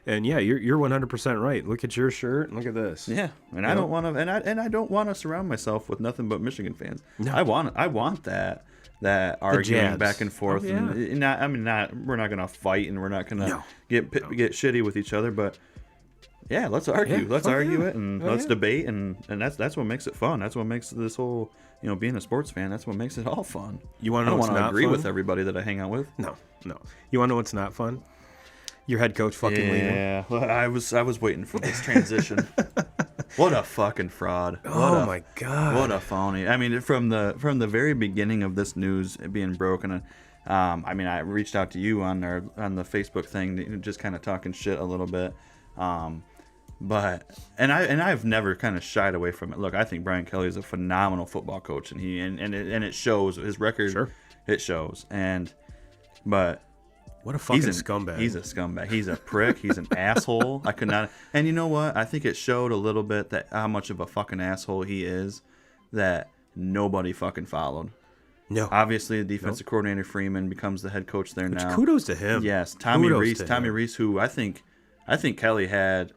And yeah, you're 100% right. Look at your shirt and look at this. Yeah, and I don't want to, and I don't want to surround myself with nothing but Michigan fans. No. I want that arguing back and forth. And we're not gonna fight, and we're not gonna get shitty with each other. But Yeah, let's argue. Yeah. Let's Oh, argue yeah. it and Oh, let's yeah. debate and that's what makes it fun. That's what makes this whole, being a sports fan, that's what makes it all fun. You want I to know don't what's want to not agree fun? with everybody that I hang out with. No. You want to know what's not fun? Your head coach fucking leaving. Yeah, well, I was waiting for this transition. What a fucking fraud. Oh my god. What a phony. I mean, from the very beginning of this news being broken, I mean, I reached out to you on the Facebook thing, just kind of talking shit a little bit. But I've never kind of shied away from it. Look, I think Brian Kelly is a phenomenal football coach, and it shows. His record, Sure. It shows. But What a fucking scumbag. He's a scumbag. He's a prick. He's an asshole. I could not. And you know what? I think it showed a little bit that how much of a fucking asshole he is, that nobody fucking followed. No. Obviously, the defensive coordinator Freeman becomes the head coach there now. Kudos to him. Yes, Tommy Kudos Reese. to Tommy him. Reese, who I think Kelly had.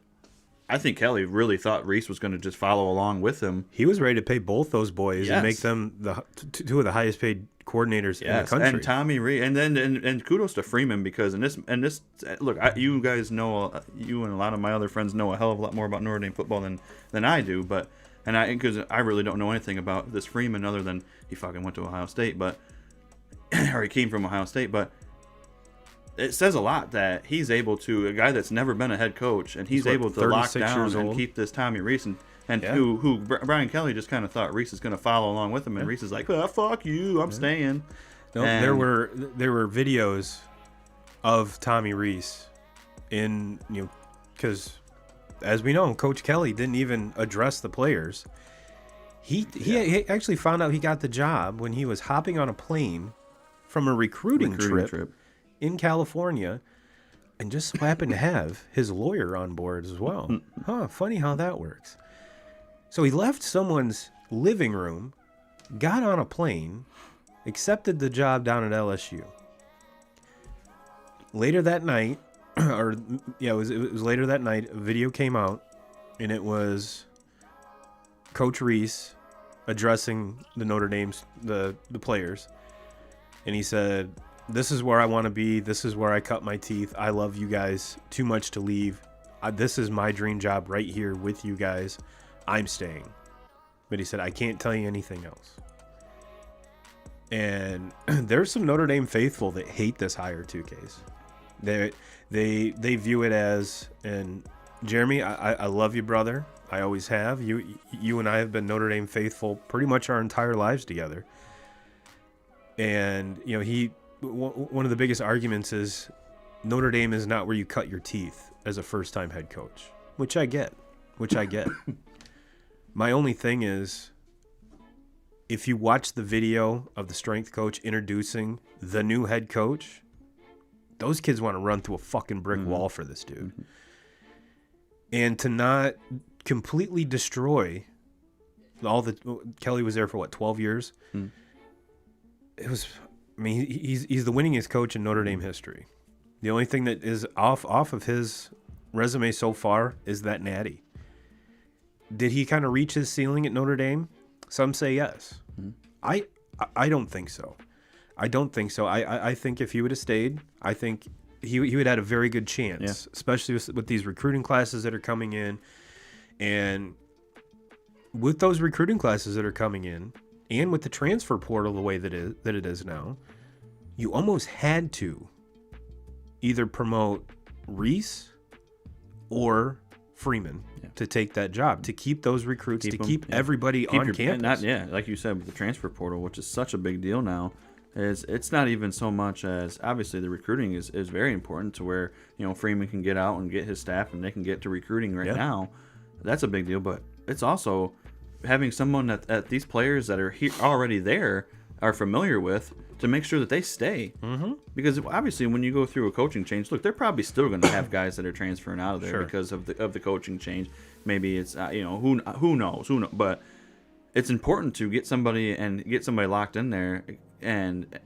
I think Kelly really thought Reese was going to just follow along with him. He was ready to pay both those boys and Yes. make them two of the highest paid coordinators in the country. And Tommy Reese, and then and kudos to Freeman, because in this look, you guys know, you and a lot of my other friends know a hell of a lot more about Notre Dame football than I do, but because I really don't know anything about this Freeman other than he fucking went to Ohio State, but or he came from Ohio State, but it says a lot that he's able to, a guy that's never been a head coach, and he's what, able to lock 36 down years and old? keep this Tommy Reese, and Yeah. who Brian Kelly just kind of thought Reese is going to follow along with him, and Reese is like, oh, fuck you, I'm staying. No, And- there were videos of Tommy Reese in, because as we know, Coach Kelly didn't even address the players. He actually found out he got the job when he was hopping on a plane from a recruiting trip in California, and just so happened to have his lawyer on board as well. Funny how that works. So he left someone's living room, got on a plane, accepted the job down at LSU. Later that night, it was later that night, a video came out, and it was Coach Reese addressing the Notre Dame's the players, and he said, "This is where I want to be. This is where I cut my teeth. I love you guys too much to leave. This is my dream job right here with you guys. I'm staying." But he said, "I can't tell you anything else." And there's some Notre Dame faithful that hate this hire too, Case. They view it as, and Jeremy, I love you, brother. I always have. You and I have been Notre Dame faithful pretty much our entire lives together. And one of the biggest arguments is Notre Dame is not where you cut your teeth as a first-time head coach, which I get. My only thing is, if you watch the video of the strength coach introducing the new head coach, those kids want to run through a fucking brick wall for this dude. And to not completely destroy Kelly was there for 12 years? It was, he's the winningest coach in Notre Dame history. The only thing that is off of his resume so far is that natty. Did he kind of reach his ceiling at Notre Dame? Some say yes. I don't think so. I think if he would have stayed, I think he would have had a very good chance, especially with these recruiting classes that are coming in. And with those recruiting classes that are coming in, and with the transfer portal the way that it is now, you almost had to either promote Reese or Freeman to take that job, to keep those recruits, keep everybody on campus. Like you said, with the transfer portal, which is such a big deal now, it's not even so much as, obviously the recruiting is very important to where, Freeman can get out and get his staff and they can get to recruiting right now. That's a big deal, but it's also having someone that these players that are already there are familiar with, to make sure that they stay. Because obviously when you go through a coaching change, look, they're probably still going to have guys that are transferring out of there because of the coaching change. Maybe it's who knows, but it's important to get somebody locked in there and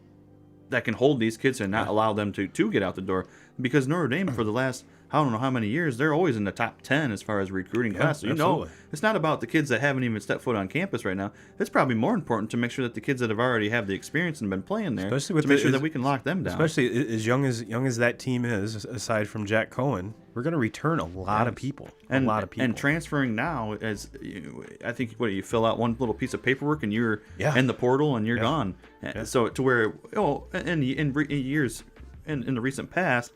that can hold these kids and not allow them to get out the door. Because Notre Dame, for the last I don't know how many years, they're always in the top 10 as far as recruiting class. So absolutely. it's not about the kids that haven't even stepped foot on campus right now. It's probably more important to make sure that the kids that have already have the experience and been playing there, Especially with to make the- sure that we can lock them down. Especially as young as that team is, aside from Jack Cohen, we're going to return a lot of people. And, a lot of people. And transferring now, I think, you fill out one little piece of paperwork and you're in the portal and you're gone. So to where, in years, in the recent past,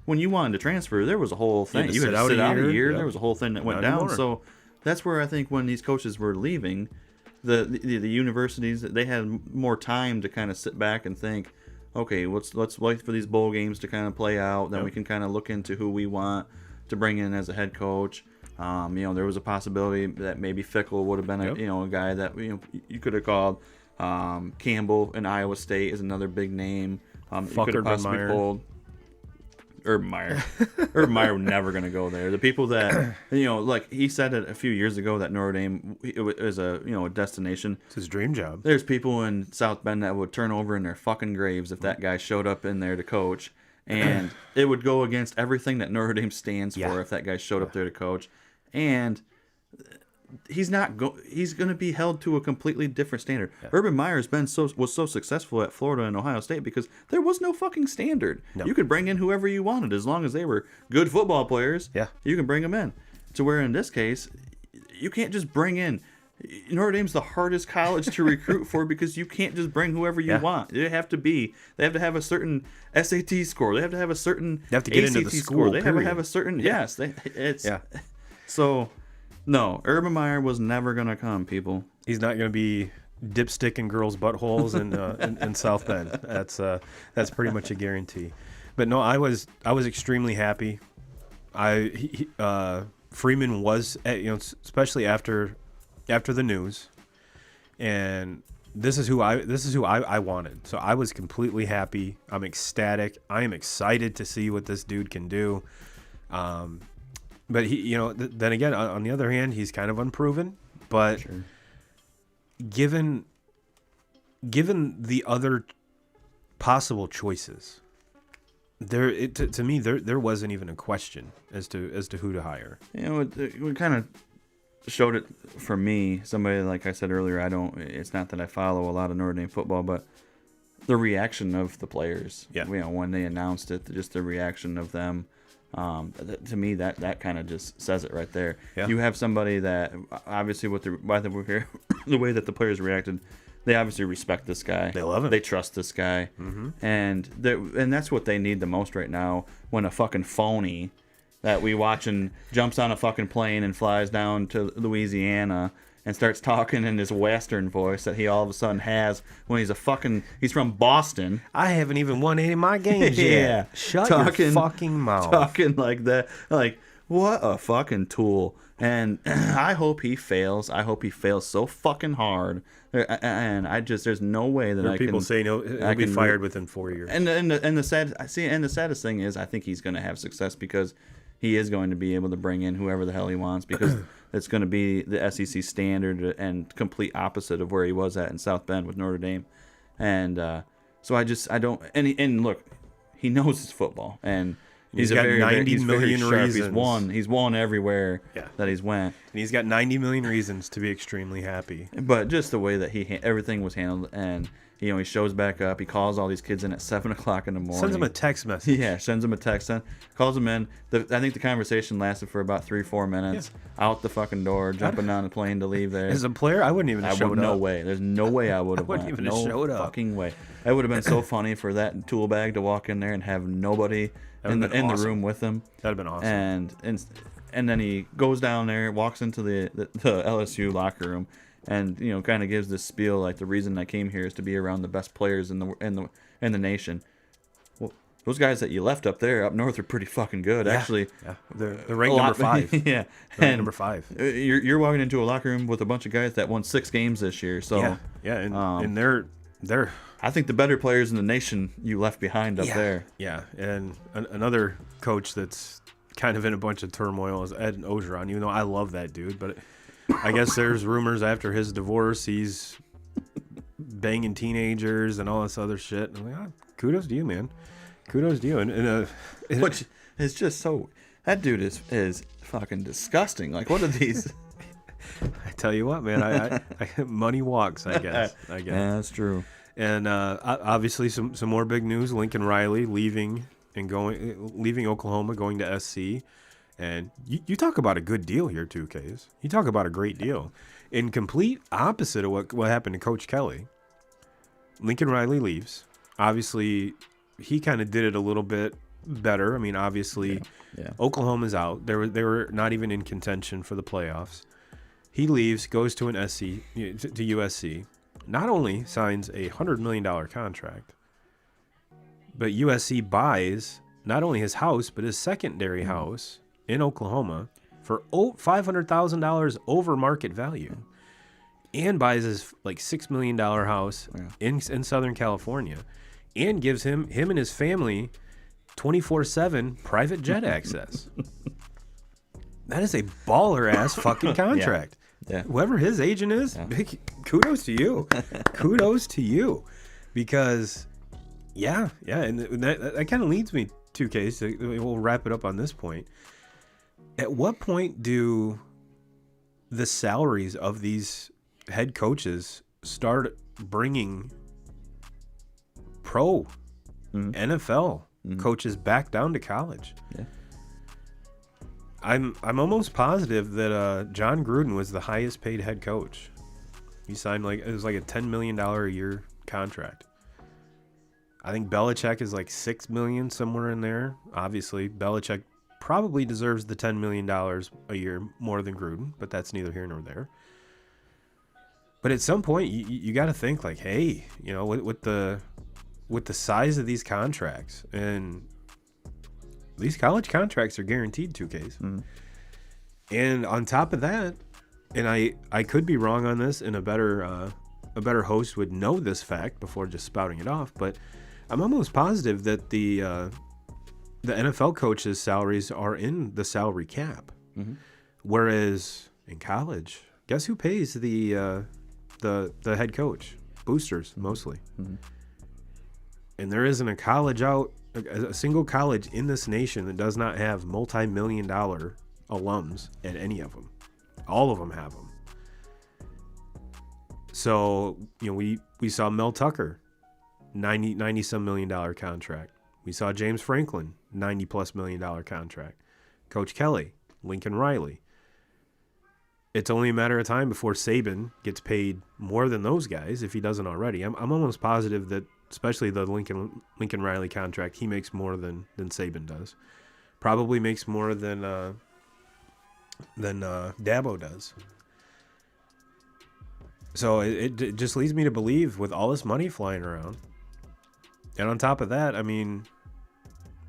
when you wanted to transfer, there was a whole thing. You had to sit out a year. There was a whole thing that went down. So that's where I think when these coaches were leaving, the universities, they had more time to kind of sit back and think, okay, let's wait for these bowl games to kind of play out. Then we can kind of look into who we want to bring in as a head coach. There was a possibility that maybe Fickle would have been a guy that you could have called. Campbell in Iowa State is another big name. You could have possibly pulled Urban Meyer. Urban Meyer never going to go there. The people that like he said it a few years ago that Notre Dame is a destination. It's his dream job. There's people in South Bend that would turn over in their fucking graves if that guy showed up in there to coach, and it would go against everything that Notre Dame stands for if that guy showed up there to coach, and he's going to be held to a completely different standard. Urban Meyer was so successful at Florida and Ohio State because there was no fucking standard. You could bring in whoever you wanted as long as they were good football players. You can bring them in. To where in this case, you can't just bring in. Notre Dame's the hardest college to recruit for because you can't just bring whoever you want. They have to have a certain SAT score. They have to have a certain they have to get ACT into the score. school. They have to have a certain So. No, Urban Meyer was never going to come, people. He's not going to be dipstick in girls' buttholes in South Bend. That's pretty much a guarantee. But no, I was extremely happy. Freeman was, especially after the news, and this is who I wanted. So I was completely happy. I'm ecstatic. I am excited to see what this dude can do. But he, then again, on the other hand, he's kind of unproven. But given the other possible choices, to me there wasn't even a question as to who to hire. We kind of showed it for me. Somebody, like I said earlier, it's not that I follow a lot of Notre Dame football, but the reaction of the players. When they announced it, just the reaction of them. To me, that kind of just says it right there. You have somebody that obviously the way that the players reacted, they obviously respect this guy. They love him. They trust this guy, and that's what they need the most right now. When a fucking phony that we watching jumps on a fucking plane and flies down to Louisiana and starts talking in this Western voice that he all of a sudden has when he's from Boston. I haven't even won any of my games yet. Shut your fucking mouth. Talking like that. Like, what a fucking tool. And I hope he fails. I hope he fails so fucking hard. And there's no way that I can. People say he'll be fired within 4 years. And the saddest thing is I think he's going to have success because he is going to be able to bring in whoever the hell he wants because it's going to be the SEC standard and complete opposite of where he was at in South Bend with Notre Dame. And so I don't. And look, he knows his football and. He's got 90 million reasons. He's won everywhere that he's went. And he's got 90 million reasons to be extremely happy. But just the way that everything was handled, and he shows back up. He calls all these kids in at 7 o'clock in the morning. Sends them a text message. Yeah, sends them a text. Calls them in. I think the conversation lasted for about 3-4 minutes. Yeah. Out the fucking door, jumping on the plane to leave there. As a player, I wouldn't even have showed up. No way. There's no way I would have. Wouldn't even have showed up. No fucking way. It would have been so funny for that tool bag to walk in there and have nobody in the room with him. That'd have been awesome. And then he goes down there, walks into the LSU locker room, and kind of gives this spiel like the reason I came here is to be around the best players in the nation. Well, those guys that you left up north are pretty fucking good, actually. Yeah, they're ranked number 5. Yeah, and number 5. You're walking into a locker room with a bunch of guys that won 6 games this year. So and they're. I think the better players in the nation you left behind up there. Yeah, and another coach that's kind of in a bunch of turmoil is Ed Ogeron. Even though I love that dude, but I guess there's rumors after his divorce he's banging teenagers and all this other shit. And I'm like, kudos to you, man. Kudos to you. is just so. That dude is fucking disgusting. Like, what are these? I tell you what, man, I money walks, I guess. Yeah, that's true. And obviously some more big news. Lincoln Riley leaving Oklahoma, going to SC. And you talk about a good deal here, 2Ks. You talk about a great deal. In complete opposite of what happened to Coach Kelly. Lincoln Riley leaves. Obviously, he kind of did it a little bit better. I mean, obviously, Yeah. Oklahoma's out. They were not even in contention for the playoffs. He leaves, goes to an SC, to USC. Not only signs a $100 million contract, but USC buys not only his house, but his secondary house in Oklahoma for $500,000 over market value, and buys his like $6 million house in Southern California, and gives him and his family 24/7 private jet access. That is a baller ass fucking contract. Yeah. Whoever his agent is, big kudos to you. Kudos to you. Because, and that kind of leads me to case. We'll wrap it up on this point. At what point do the salaries of these head coaches start bringing pro NFL coaches back down to college? Yeah. I'm almost positive that John Gruden was the highest paid head coach. He signed it was like a $10 million a year contract. I think Belichick is like $6 million, somewhere in there. Obviously, Belichick probably deserves the $10 million a year more than Gruden, but that's neither here nor there. But at some point, you got to think like, hey, with the size of these contracts, and these college contracts are guaranteed 2Ks. And on top of that, and I could be wrong on this, and a better host would know this fact before just spouting it off, but I'm almost positive that the NFL coaches' salaries are in the salary cap. Whereas in college, guess who pays the head coach? Boosters, mostly. And there isn't a single college in this nation that does not have multi-million-dollar alums at any of them. All of them have them. So, we saw Mel Tucker, 90 some million dollar contract. We saw James Franklin, $90+ million contract. Coach Kelly, Lincoln Riley. It's only a matter of time before Saban gets paid more than those guys, if he doesn't already. I'm almost positive that, especially the Lincoln Riley contract, he makes more than Saban does. Probably makes more than Dabo does. So it just leads me to believe, with all this money flying around, and on top of that, I mean,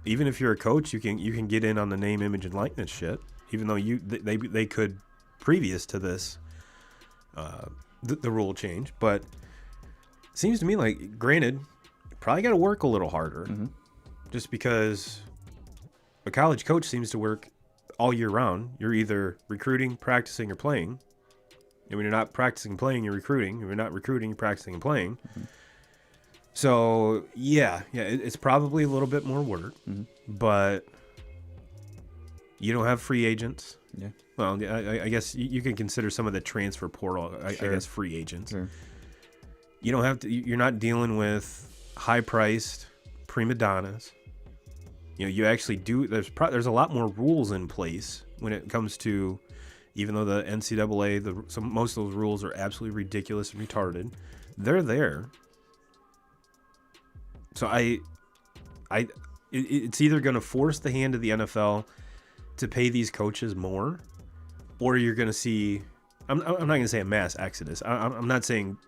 even if you're a coach, you can get in on the name, image, and likeness shit. Even though they could previous to this, the rule change, but it seems to me like, granted, probably got to work a little harder, just because a college coach seems to work all year round. You're either recruiting, practicing, or playing. And when you're not practicing and playing, you're recruiting. If you're not recruiting, you're practicing and playing. So, it's probably a little bit more work, but you don't have free agents. Yeah. Well, I guess you can consider some of the transfer portal, I guess, free agents. Sure. You don't have to. You're not dealing with high-priced prima donnas. You actually do. There's a lot more rules in place when it comes to, even though the NCAA, most of those rules are absolutely ridiculous and retarded, they're there. So it's either going to force the hand of the NFL to pay these coaches more, or you're going to see. I'm not going to say a mass exodus. I'm not saying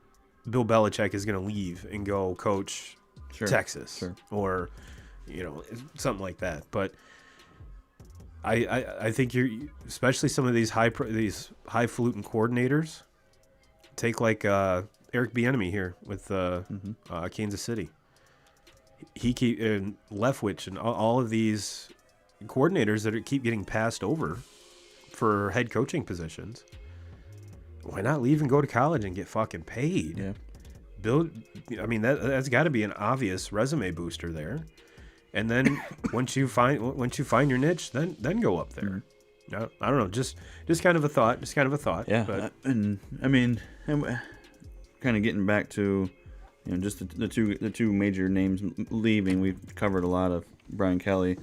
Bill Belichick is going to leave and go coach Texas or something like that. But I think especially some of these highfalutin coordinators, take like Eric Bieniemy here with Kansas City. And Leftwich and all of these coordinators that keep getting passed over for head coaching positions. Why not leave and go to college and get fucking paid? Yeah. That's got to be an obvious resume booster there. and then once you find your niche, then go up there. No, I don't know, just kind of a thought, Yeah, But and I mean, kind of getting back to, just the two major names leaving. We've covered a lot of Brian Kelly,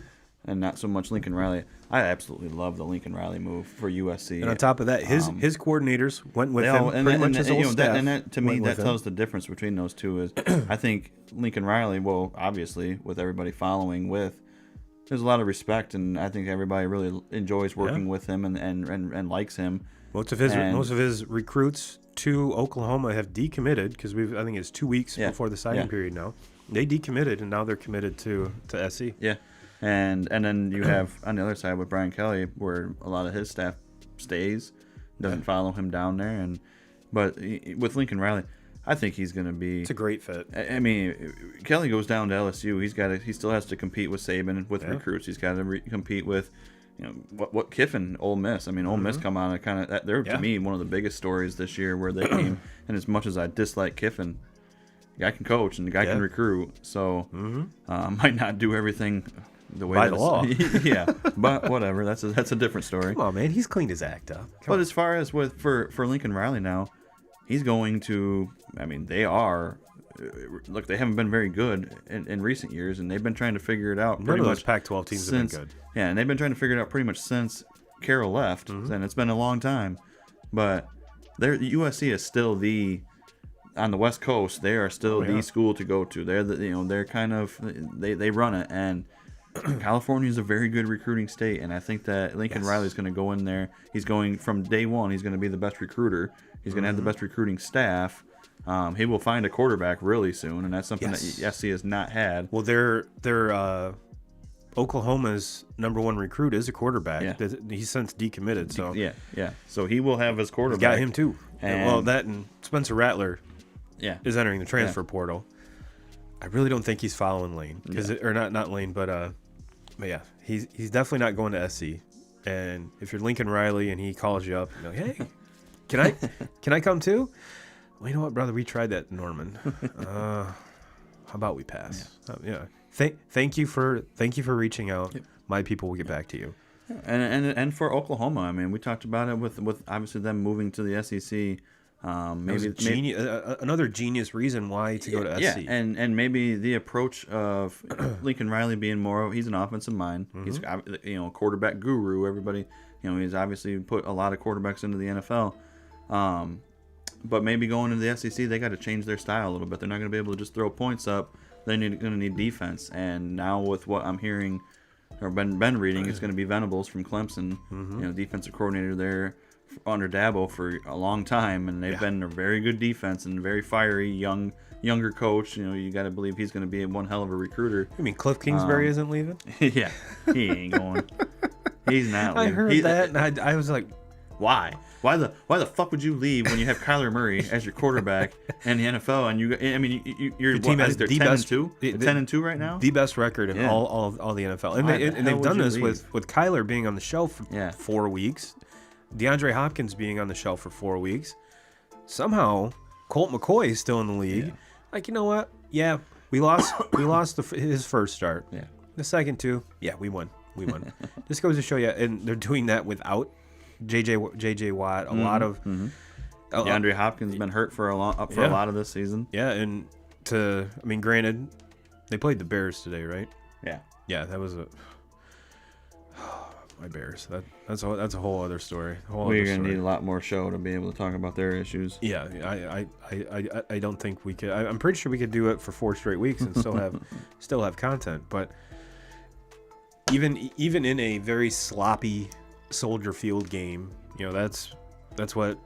and not so much Lincoln Riley. I absolutely love the Lincoln Riley move for USC. and on top of that, his coordinators went with him pretty much his whole staff. That to me, went that with him. tells the difference between those two. Is I think Lincoln Riley, well, obviously with everybody following with, there's a lot of respect, and I think everybody really enjoys working with him and likes him. Most of his recruits to Oklahoma have decommitted because I think it's 2 weeks before the signing period now. They decommitted, and now they're committed to SC. Yeah, and then you have on the other side with Brian Kelly, where a lot of his staff doesn't follow him down there, but with Lincoln Riley, I think he's going to be. It's a great fit. I mean, Kelly goes down to LSU. He still has to compete with Saban with recruits. He's got to compete with, what Kiffin, Ole Miss. I mean, Ole Miss come on and kind of they're to me one of the biggest stories this year where they came. And as much as I dislike Kiffin, the guy can coach and the guy can recruit. So might not do everything the way by the law. Yeah, but whatever. That's a different story. Come on, man. He's cleaned his act up. But as far as for Lincoln Riley now, he's going to. I mean, they are. Look, they haven't been very good in recent years, and they've been trying to figure it out. None of those Pac-12 teams have been good. Yeah, and they've been trying to figure it out pretty much since Carroll left, and it's been a long time. But USC is still on the West Coast. They are still the school to go to. They're kind of they run it, and California is a very good recruiting state, and I think that Lincoln Riley is going to go in there. He's going from day one. He's going to be the best recruiter. He's going to have the best recruiting staff. He will find a quarterback really soon, and that's something that SC has not had. Well, their Oklahoma's number one recruit is a quarterback. Yeah. He's since decommitted. So yeah. So he will have his quarterback. He's got him too. And Spencer Rattler. Yeah. Is entering the transfer portal. I really don't think he's following Lane or not Lane, but yeah, he's definitely not going to SC. And if you're Lincoln Riley and he calls you up, hey, can I come too? Well, you know what, brother? We tried that, Norman. How about we pass? Yeah. Thank you for reaching out. Yep. My people will get back to you. And for Oklahoma, I mean, we talked about it with obviously them moving to the SEC. Another genius reason why to go to SC. Yeah, and maybe the approach of Lincoln Riley being he's an offensive mind. He's a quarterback guru. Everybody, he's obviously put a lot of quarterbacks into the NFL. But maybe going into the SEC, they got to change their style a little bit. They're not going to be able to just throw points up. They're going to need defense. And now with what I'm hearing or been reading, it's going to be Venables from Clemson, defensive coordinator there under Dabo for a long time, and they've been a very good defense and very fiery younger coach. You got to believe he's going to be one hell of a recruiter. You mean Cliff Kingsbury isn't leaving? Yeah, he ain't going. He's not leaving. I heard that, and I was like, why? Why the fuck would you leave when you have Kyler Murray as your quarterback in the NFL? And your team has 10-2 right now. The best record in all the NFL, and they've done this with Kyler being on the shelf for 4 weeks. DeAndre Hopkins being on the shelf for 4 weeks. Somehow, Colt McCoy is still in the league. Yeah. Like, you know what? Yeah, we lost his first start. Yeah. The second two, we won. This goes to show you, and they're doing that without JJ Watt. A lot of DeAndre Hopkins has been hurt for a lot of this season. Yeah, and granted, they played the Bears today, right? Yeah. Yeah, that was my Bears. That's a whole other story. We're gonna need a lot more show to be able to talk about their issues. Yeah, I don't think we could. I'm pretty sure we could do it for 4 straight weeks and still have content. But even in a very sloppy Soldier Field game, that's what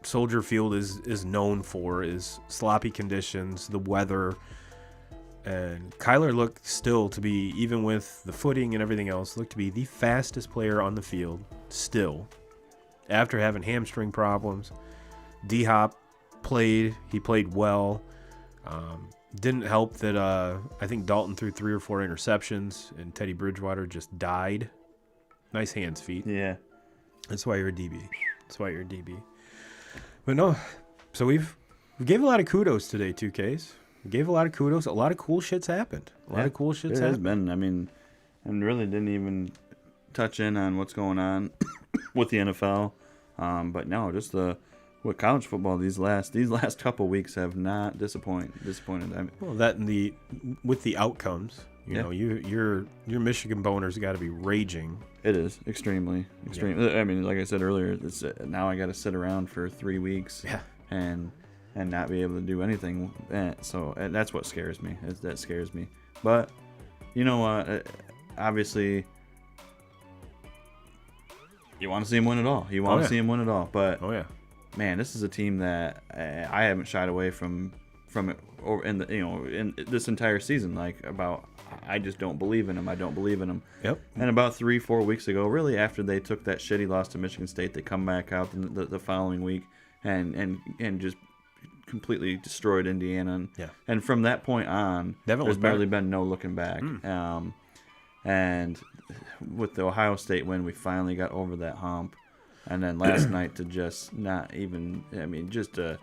Soldier Field is known for, is sloppy conditions, the weather. And Kyler looked still to be, even with the footing and everything else, looked to be the fastest player on the field still. After having hamstring problems, D-Hop played well. Didn't help that I think Dalton threw 3 or 4 interceptions and Teddy Bridgewater just died. Nice hands, feet. Yeah. That's why you're a DB. But no, so we gave a lot of kudos today, 2Ks. Gave a lot of kudos. A lot of cool shits happened. A lot of cool shits It has happened. been. I mean, and really didn't even touch in on what's going on with the NFL. But no, just with college football, these last couple weeks have not disappointed. I mean, Well, that and with the outcomes, you know, your Michigan boners got to be raging. it is extremely. I mean, like I said earlier, now I got to sit around for 3 weeks. Yeah. And not be able to do anything. So that's what scares me. That scares me. But you know what? Obviously, you want to see him win it all. You want to see him win it all. But Oh yeah. man, this is a team that I haven't shied away from it over in this entire season. Like I just don't believe in them. I don't believe in them. Yep. And about 3-4 weeks ago, really after they took that shitty loss to Michigan State, they come back out the following week and just completely destroyed Indiana. And from that point on, there's barely been no looking back. And with the Ohio State win, we finally got over that hump. And then last night to just not even, I mean, just the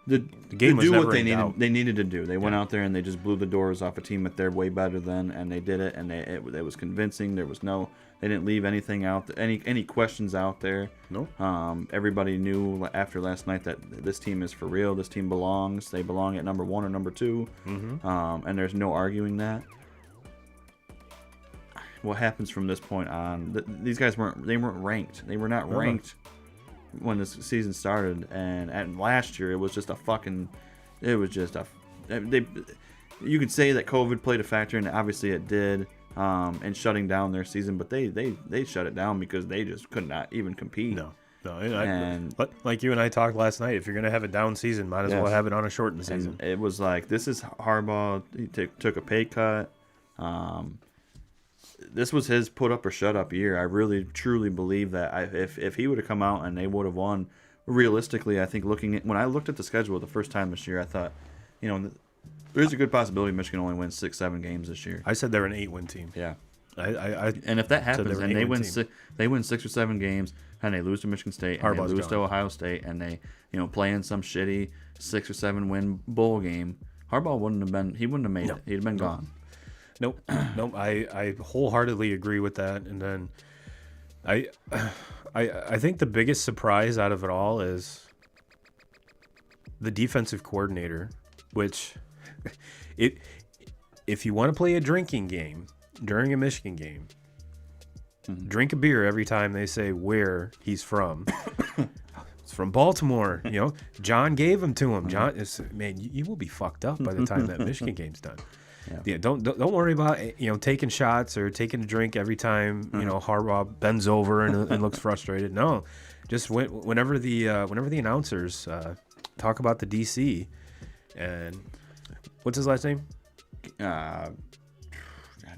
game was do what they needed to do. They went out there and they just blew the doors off a team that they're way better than, and they did it. And it was convincing. They didn't leave anything out, any questions out there. No. Everybody knew after last night that this team is for real. This team belongs. They belong at number 1 or number 2. And there's no arguing that. What happens from this point on? These guys weren't ranked. They were not ranked when this season started. And last year it was just you could say that COVID played a factor, and obviously it did. And shutting down their season, but they shut it down because they just could not even compete. No. But like you and I talked last night, if you're gonna have a down season, might as well have it on a shortened season. And it was like, this is Harbaugh. He took a pay cut. This was his put up or shut up year. I really truly believe that if he would have come out and they would have won, realistically, I think when I looked at the schedule the first time this year, I thought, there's a good possibility Michigan only wins 6-7 games this year. I said they're an 8-win team. Yeah. And if that happens and they win 6 or 7 games and they lose to Michigan State and they lose to Ohio State and they play in some shitty 6 or 7 win bowl game, Harbaugh wouldn't have made it. He'd have been gone. Nope. I wholeheartedly agree with that. And then I think the biggest surprise out of it all is the defensive coordinator, which if you want to play a drinking game during a Michigan game, drink a beer every time they say where he's from. It's from Baltimore. John gave him to him. John is, man, you will be fucked up by the time that Michigan game's done. Yeah, don't worry about taking shots or taking a drink every time Harbaugh bends over and looks frustrated. No, just whenever the announcers talk about the DC and what's his last name? God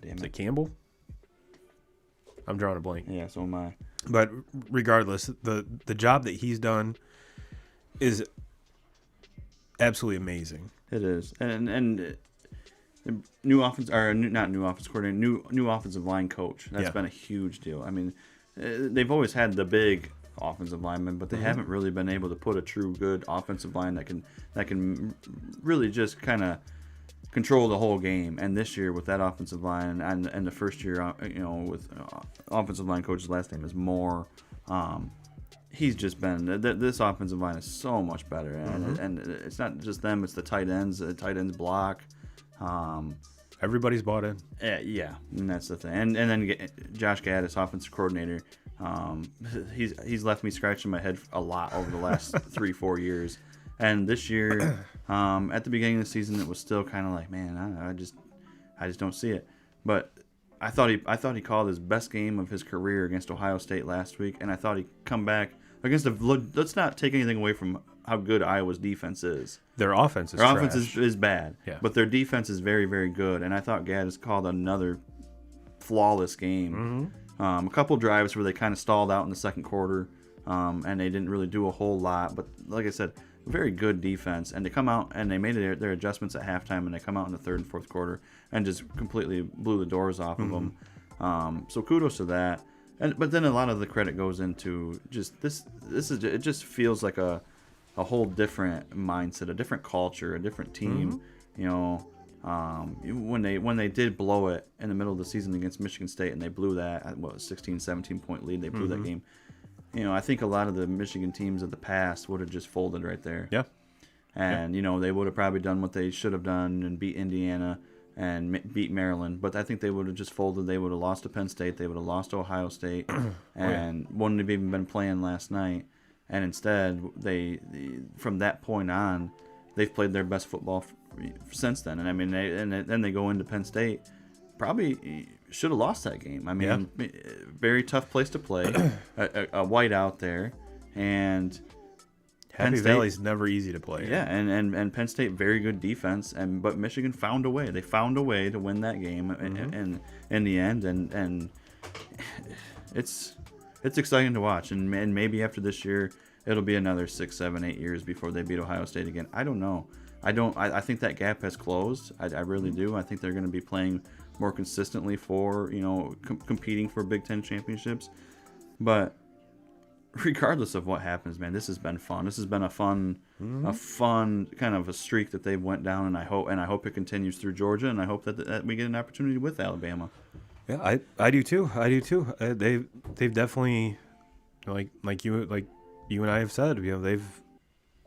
damn it. Is it Campbell? I'm drawing a blank. Yeah, so am I. But regardless, the job that he's done is absolutely amazing. It is, and new offensive line coach. That's been a huge deal. I mean, they've always had the big offensive linemen, but they haven't really been able to put a true good offensive line that can really just kind of control the whole game. And this year with that offensive line and the first year, with offensive line coach's last name is Moore. He's just been this offensive line is so much better, and it's not just them; it's the tight ends. The tight ends block. Everybody's bought in. Yeah, and that's the thing. And then Josh Gaddis, offensive coordinator. He's left me scratching my head a lot over the last 3-4 years. And this year, at the beginning of the season, it was still kind of like, man, I just don't see it. But I thought he called his best game of his career against Ohio State last week, and I thought he'd come back against let's not take anything away from how good Iowa's defense is. Their offense is bad, but their defense is very, very good. And I thought Gaddis called another flawless game. A couple drives where they kind of stalled out in the second quarter, and they didn't really do a whole lot. But like I said, very good defense. And they come out and they made their adjustments at halftime, and they come out in the third and fourth quarter and just completely blew the doors off of them. So kudos to that. But then a lot of the credit goes into just this is it just feels like a whole different mindset, a different culture, a different team. when they did blow it in the middle of the season against Michigan State and they blew that 16, 17 point lead, they blew that game. I think a lot of the Michigan teams of the past would have just folded right there. Yeah. And they would have probably done what they should have done and beat Indiana and beat Maryland, but I think they would have just folded. They would have lost to Penn State. They would have lost to Ohio State, and wouldn't have even been playing last night. And instead, from that point on, they've played their best football since then. And I mean, then they go into Penn State, probably should have lost that game. I mean, very tough place to play, a whiteout there, and Happy Valley's never easy to play. Yeah, and Penn State, very good defense, but Michigan found a way. They found a way to win that game in the end, and it's exciting to watch. And maybe after this year, it'll be another 6, 7, 8 years before they beat Ohio State again. I don't know. I think that gap has closed. I really do. I think they're going to be playing more consistently for competing for Big Ten championships, but regardless of what happens, man, this has been fun. This has been a fun kind of a streak that they've went down, and I hope it continues through Georgia, and I hope that we get an opportunity with Alabama. Yeah, I do too. They've definitely like you and I have said, they've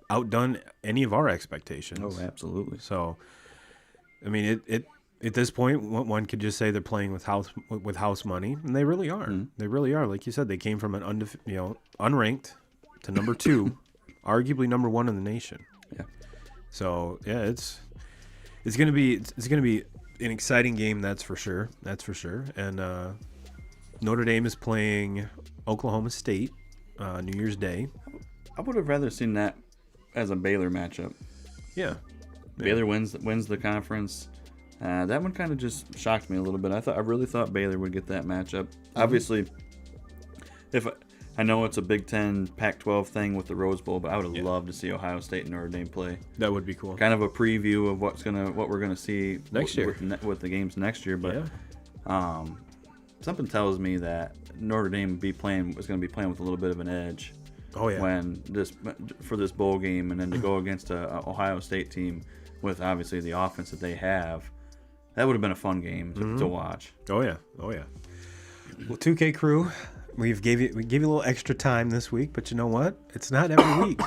outdone any of our expectations. Oh, absolutely. So, I mean, it at this point, one could just say they're playing with house money, and they really are. Mm-hmm. They really are. Like you said, they came from an unranked to number 2, arguably number 1 in the nation. Yeah. So yeah, it's gonna be an exciting game. That's for sure. And Notre Dame is playing Oklahoma State New Year's Day. I would have rather seen that as a Baylor matchup. Yeah. Baylor wins the conference. That one kind of just shocked me a little bit. I really thought Baylor would get that matchup. Mm-hmm. Obviously, if I know it's a Big Ten, Pac-12 thing with the Rose Bowl, but I would have loved to see Ohio State and Notre Dame play. That would be cool. Kind of a preview of what we're gonna see next year with the games next year. But something tells me that Notre Dame is going to be playing with a little bit of an edge. Oh yeah. For this bowl game, and then to go against a Ohio State team with obviously the offense that they have. That would have been a fun game to watch. Oh yeah. Well, 2K Crew, we gave you a little extra time this week, but you know what? It's not every week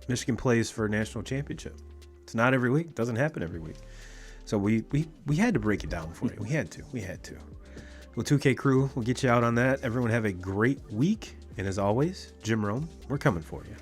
Michigan plays for a national championship. It's not every week. It doesn't happen every week. So we had to break it down for you. We had to. Well, 2K Crew, we'll get you out on that. Everyone have a great week, and as always, Jim Rome, we're coming for you.